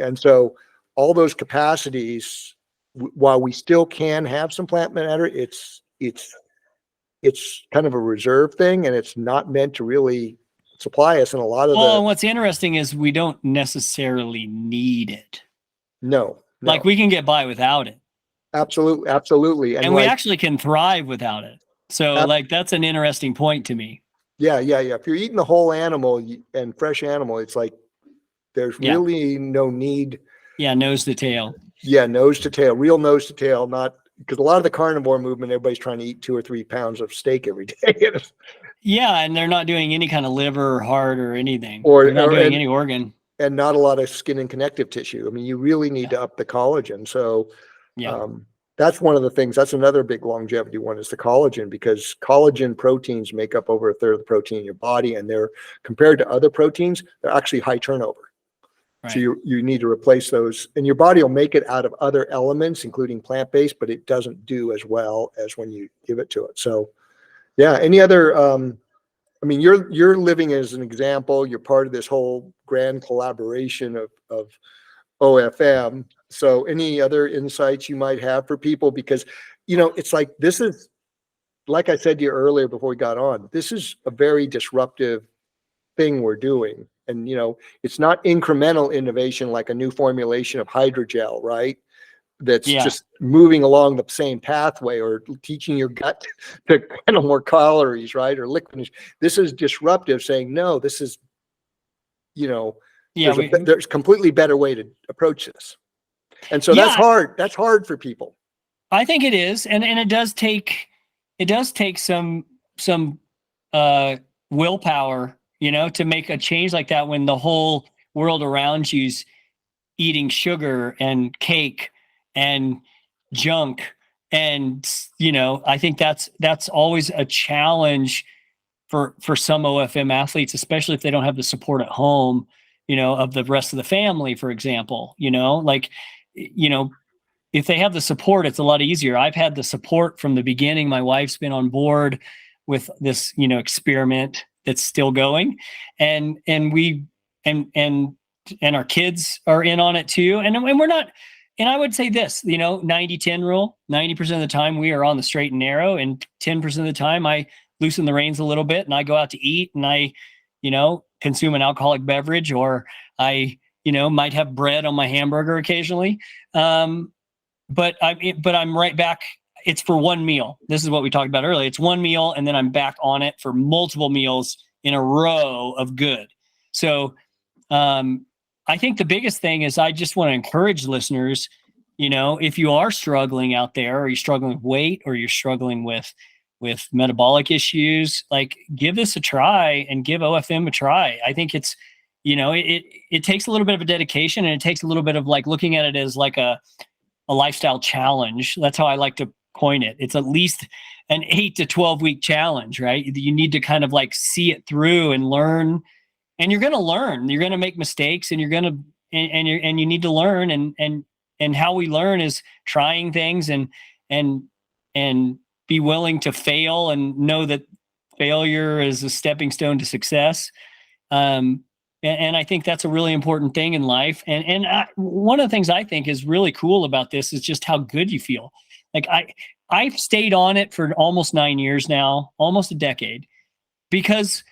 And so all those capacities, while we still can have some plant matter, it's kind of a reserve thing, and it's not meant to really supply us in a lot of what's interesting is we don't necessarily need it. No. Like we can get by without it. Absolutely. And we actually can thrive without it. So that's an interesting point to me. Yeah. If you're eating the whole animal and fresh animal, it's like there's really no need. Yeah, nose to tail. Yeah, nose to tail, real nose to tail, not because a lot of the carnivore movement, everybody's trying to eat 2 or 3 pounds of steak every day. Yeah, and they're not doing any kind of liver or heart or anything. They're not doing any organ. and not a lot of skin and connective tissue. I mean, you really need to up the collagen. So that's one of the things. That's another big longevity one, is the collagen, because collagen proteins make up over a third of the protein in your body, and they're, compared to other proteins, they're actually high turnover. Right. So you need to replace those, and your body will make it out of other elements, including plant-based, but it doesn't do as well as when you give it to it. So yeah, any other, I mean, you're living as an example. You're part of this whole grand collaboration of OFM. So any other insights you might have for people? Because, you know, it's like, this is, like I said to you earlier before we got on, this is a very disruptive thing we're doing. And, you know, it's not incremental innovation like a new formulation of hydrogel, right? That's just moving along the same pathway, or teaching your gut to handle more calories, right? Or liquid. This is disruptive, saying, no, this is, you know, there's a completely better way to approach this. And so that's hard. That's hard for people. I think it is. And it does take some willpower, you know, to make a change like that, when the whole world around you's eating sugar and cake and junk. And, you know, I think that's always a challenge for some OFM athletes, especially if they don't have the support at home, you know, of the rest of the family, for example. You know, like, you know, if they have the support, it's a lot easier. I've had the support from the beginning. My wife's been on board with this, you know, experiment that's still going, and our kids are in on it too. And we're not, and I would say this, you know, 90-10 rule, 90% of the time we are on the straight and narrow, and 10% of the time I loosen the reins a little bit, and I go out to eat, and I, you know, consume an alcoholic beverage, or I, you know, might have bread on my hamburger occasionally. But I'm right back. It's for one meal. This is what we talked about earlier. It's one meal, and then I'm back on it for multiple meals in a row of good. So I think the biggest thing is, I just want to encourage listeners, you know, if you are struggling out there, or you're struggling with weight, or you're struggling with metabolic issues, like, give this a try, and give OFM a try. I think it's, you know, it takes a little bit of a dedication, and it takes a little bit of, like, looking at it as like a lifestyle challenge. That's how I like to coin it. It's at least an 8 to 12 week challenge, right? You need to kind of like see it through and learn, and you're going to learn, you're going to make mistakes, and you're going to, and you need to learn. And how we learn is trying things, and be willing to fail, and know that failure is a stepping stone to success. And I think that's a really important thing in life. And one of the things I think is really cool about this is just how good you feel. Like, I've stayed on it for almost 9 years now, almost a decade, because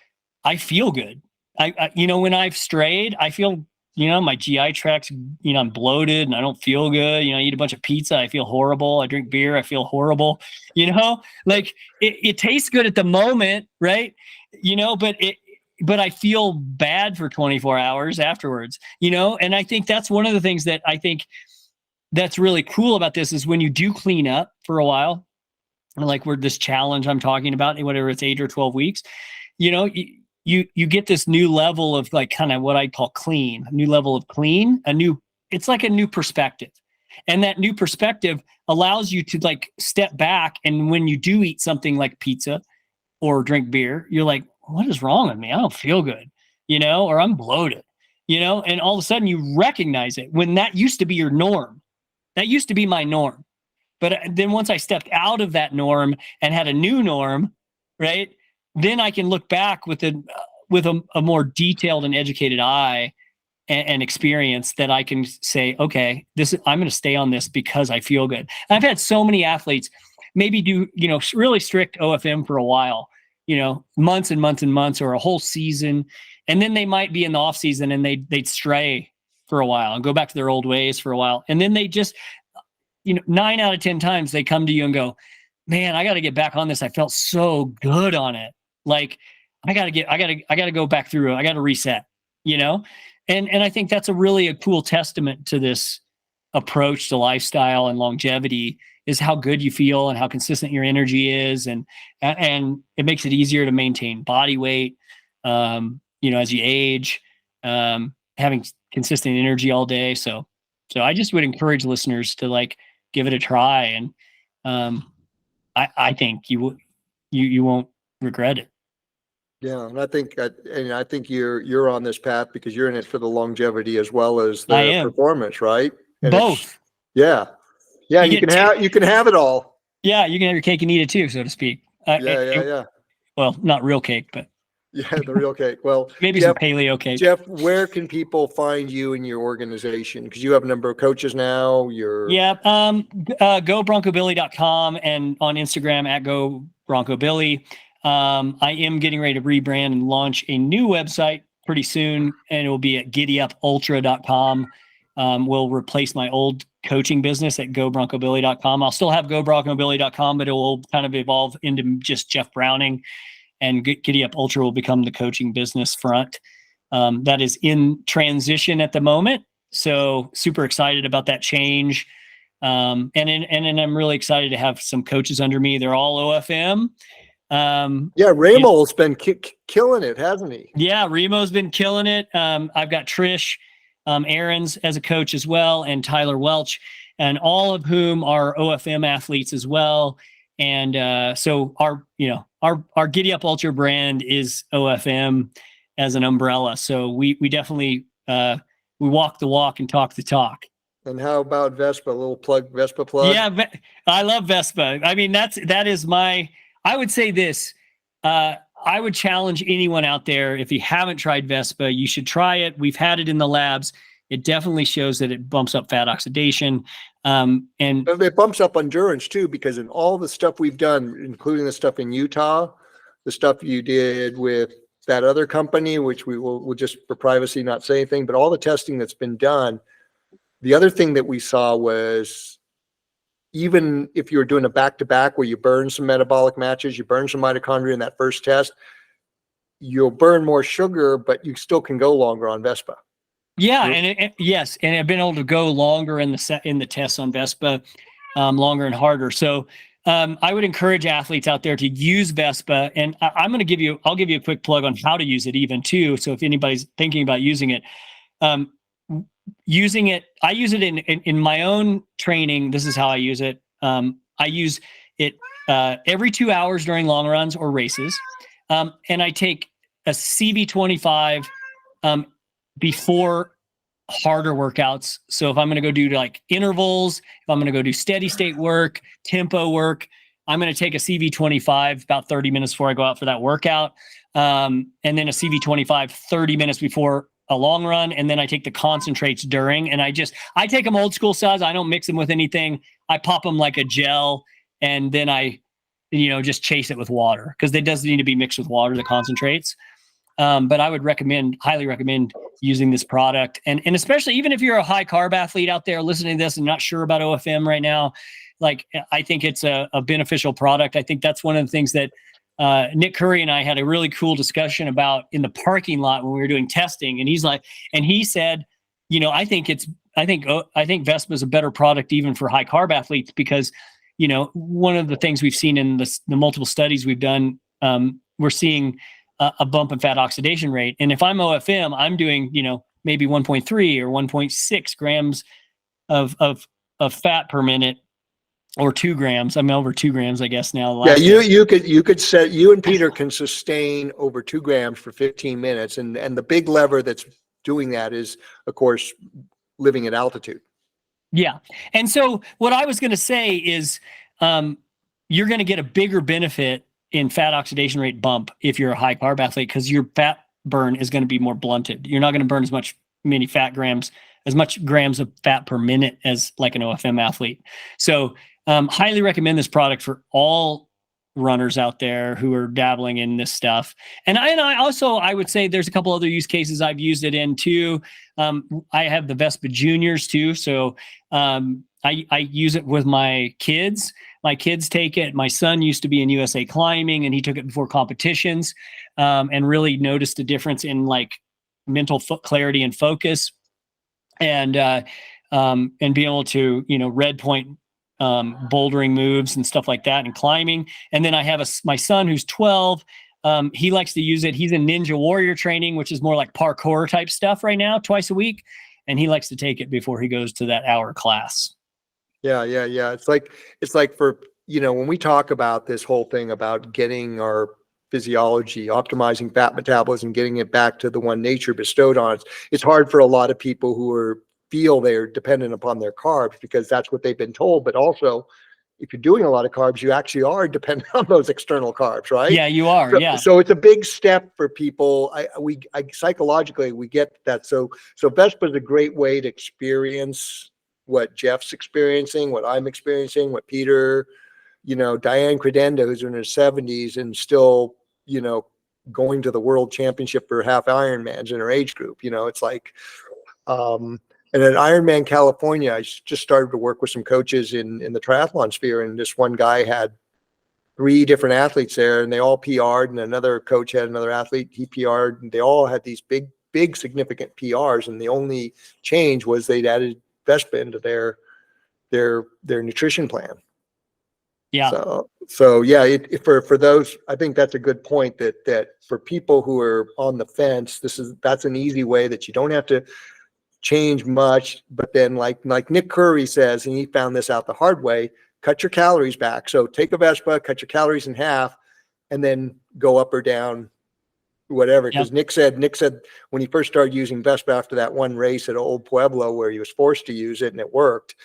I feel good. I you know, when I've strayed, I feel, you know, my GI tract's, you know, I'm bloated and I don't feel good. You know, I eat a bunch of pizza, I feel horrible. I drink beer, I feel horrible. You know, like, it tastes good at the moment, right? You know, but I feel bad for 24 hours afterwards, you know? And I think that's one of the things that I think that's really cool about this, is when you do clean up for a while, like we're this challenge I'm talking about, whatever it's 8 or 12 weeks, you know, you get this new level of, like, kind of what I call clean, a new level of clean, it's like a new perspective. And that new perspective allows you to, like, step back. And when you do eat something like pizza or drink beer, you're like, what is wrong with me? I don't feel good, you know, or I'm bloated, you know, and all of a sudden you recognize it, when that used to be your norm. That used to be my norm. But then once I stepped out of that norm and had a new norm, right, then I can look back with a more detailed and educated eye and experience, that I can say, okay, I'm going to stay on this because I feel good. And I've had so many athletes maybe do, you know, really strict OFM for a while, you know, months and months and months, or a whole season. And then they might be in the off season, and they'd stray for a while and go back to their old ways for a while. And then they just, you know, 9 out of 10 times they come to you and go, man, I got to get back on this. I felt so good on it. Like, I got to go back through it. I got to reset, you know? And I think that's a cool testament to this approach to lifestyle and longevity, is how good you feel and how consistent your energy is. And it makes it easier to maintain body weight, you know, as you age. having consistent energy all day. So I just would encourage listeners to like give it a try, and I think you won't regret it. Yeah, and I think you're on this path because you're in it for the longevity as well as I the am. performance, right? And Both. yeah, and you can have it all. Yeah, you can have your cake and eat it too, so to speak. Yeah. Well, not real cake, but Yeah, the real cake. Well, maybe Jeff, some paleo cake. Jeff, where can people find you and your organization? Because you have a number of coaches now. GoBroncoBilly.com and on Instagram at GoBroncoBilly. I am getting ready to rebrand and launch a new website pretty soon, and it will be at giddyupultra.com. We'll replace my old coaching business at GoBroncoBilly.com. I'll still have GoBroncoBilly.com, but it will kind of evolve into just Jeff Browning, and Giddy Up Ultra will become the coaching business front. That is in transition at the moment. So super excited about that change. And I'm really excited to have some coaches under me. They're all OFM. Ramo's been killing it, hasn't he? Yeah, Remo's been killing it. I've got Trish Aarons as a coach as well, and Tyler Welch, and all of whom are OFM athletes as well. And so our Giddy Up Ultra brand is OFM as an umbrella. So we definitely we walk the walk and talk the talk. And how about Vespa? A little Vespa plug? Yeah, I love Vespa. I mean, that is my. I would say this. I would challenge anyone out there, if you haven't tried Vespa, you should try it. We've had it in the labs. It definitely shows that it bumps up fat oxidation. And it bumps up endurance too, because in all the stuff we've done, including the stuff in Utah, the stuff you did with that other company, which we'll just for privacy not say anything, but all the testing that's been done, the other thing that we saw was, even if you were doing a back-to-back where you burn some metabolic matches, you burn some mitochondria in that first test, you'll burn more sugar, but you still can go longer on Vespa. Yeah, yes, and I've been able to go longer in the tests on Vespa, longer and harder. So I would encourage athletes out there to use Vespa, and I'll give you a quick plug on how to use it even too. So if anybody's thinking about using it, I use it in my own training. This is how I use it. I use it every 2 hours during long runs or races, and I take a CV25 before harder workouts. So if I'm going to go do like intervals, if I'm going to go do steady state work, tempo work, I'm going to take a CV25 about 30 minutes before I go out for that workout. And then a CV25 30 minutes before a long run. And then I take the concentrates during, and I take them old school size. I don't mix them with anything. I pop them like a gel, and then I, just chase it with water, because it doesn't need to be mixed with water, the concentrates. But I would highly recommend using this product. And especially even if you're a high carb athlete out there listening to this and not sure about OFM right now, like, I think it's a beneficial product. I think that's one of the things that Nick Curry and I had a really cool discussion about in the parking lot when we were doing testing. And he said, I think Vespa is a better product even for high carb athletes, because, one of the things we've seen in the multiple studies we've done, we're seeing a bump in fat oxidation rate. And if I'm OFM, I'm doing, maybe 1.3 or 1.6 grams of fat per minute, or 2 grams. I'm over 2 grams, I guess now. Yeah, you could set, you and Peter can sustain over 2 grams for 15 minutes. And the big lever that's doing that is, of course, living at altitude. Yeah. And so what I was going to say is, you're going to get a bigger benefit in fat oxidation rate bump if you're a high carb athlete, because your fat burn is going to be more blunted. You're not going to burn as much grams of fat per minute as like an OFM athlete. So highly recommend this product for all runners out there who are dabbling in this stuff. And I would say there's a couple other use cases I've used it in too. I have the Vespa Juniors too. So I use it with my kids. My kids take it. My son used to be in USA Climbing, and he took it before competitions, and really noticed a difference in like mental clarity and focus, and being able to, red point bouldering moves and stuff like that, and climbing. And then I have my son who's 12. He likes to use it. He's in Ninja Warrior training, which is more like parkour type stuff right now, twice a week. And he likes to take it before he goes to that hour class. Yeah. It's like for, when we talk about this whole thing about getting our physiology, optimizing fat metabolism, getting it back to the one nature bestowed on us, it's hard for a lot of people who feel they're dependent upon their carbs because that's what they've been told. But also, if you're doing a lot of carbs, you actually are dependent on those external carbs, right? Yeah, you are. So it's a big step for people. I psychologically, we get that. So Vespa is a great way to experience what Jeff's experiencing, what I'm experiencing, what Peter, Diane Credenda, who's in her 70s and still, going to the world championship for half Ironmans in her age group. It's like, and at Ironman California, I just started to work with some coaches in the triathlon sphere. And this one guy had 3 different athletes there and they all PR'd, and another coach had another athlete, he PR'd, and they all had these big significant PRs. And the only change was they'd added Vespa into their nutrition plan. Yeah. So yeah, for those, I think that's a good point that for people who are on the fence, that's an easy way that you don't have to change much. But then like Nick Curry says, and he found this out the hard way, cut your calories back. So take a Vespa, cut your calories in half, and then go up or down, whatever. Because Nick said when he first started using Vespa after that one race at Old Pueblo where he was forced to use it and it worked,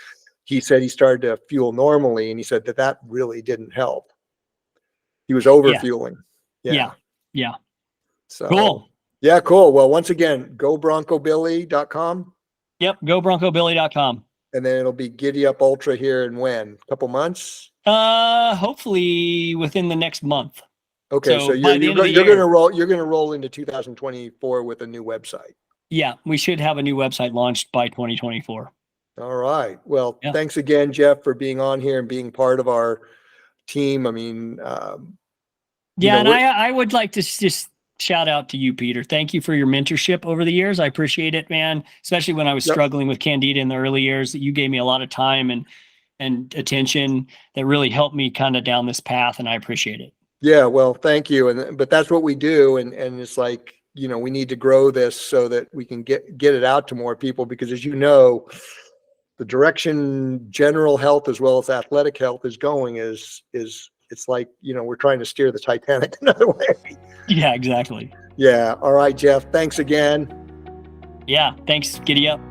he said he started to fuel normally, and he said that really didn't help. He was over fueling. Yeah. So cool. Yeah, cool. Well, once again, gobroncobilly.com. Yep, gobroncobilly.com. And then it'll be Giddy Up Ultra here in when? A couple months? Hopefully within the next month. Okay, so you're gonna roll into 2024 with a new website. Yeah, we should have a new website launched by 2024. All right. Well, thanks again, Jeff, for being on here and being part of our team. I mean, I would like to just shout out to you, Peter. Thank you for your mentorship over the years. I appreciate it, man. Especially when I was struggling with Candida in the early years, that you gave me a lot of time and attention that really helped me kind of down this path, and I appreciate it. Yeah, well, thank you. But that's what we do, and it's like, we need to grow this so that we can get it out to more people, because as you know, the direction general health as well as athletic health is going is it's like, we're trying to steer the Titanic another way. Yeah, exactly. Yeah. All right, Jeff. Thanks again. Yeah. Thanks. Giddy up.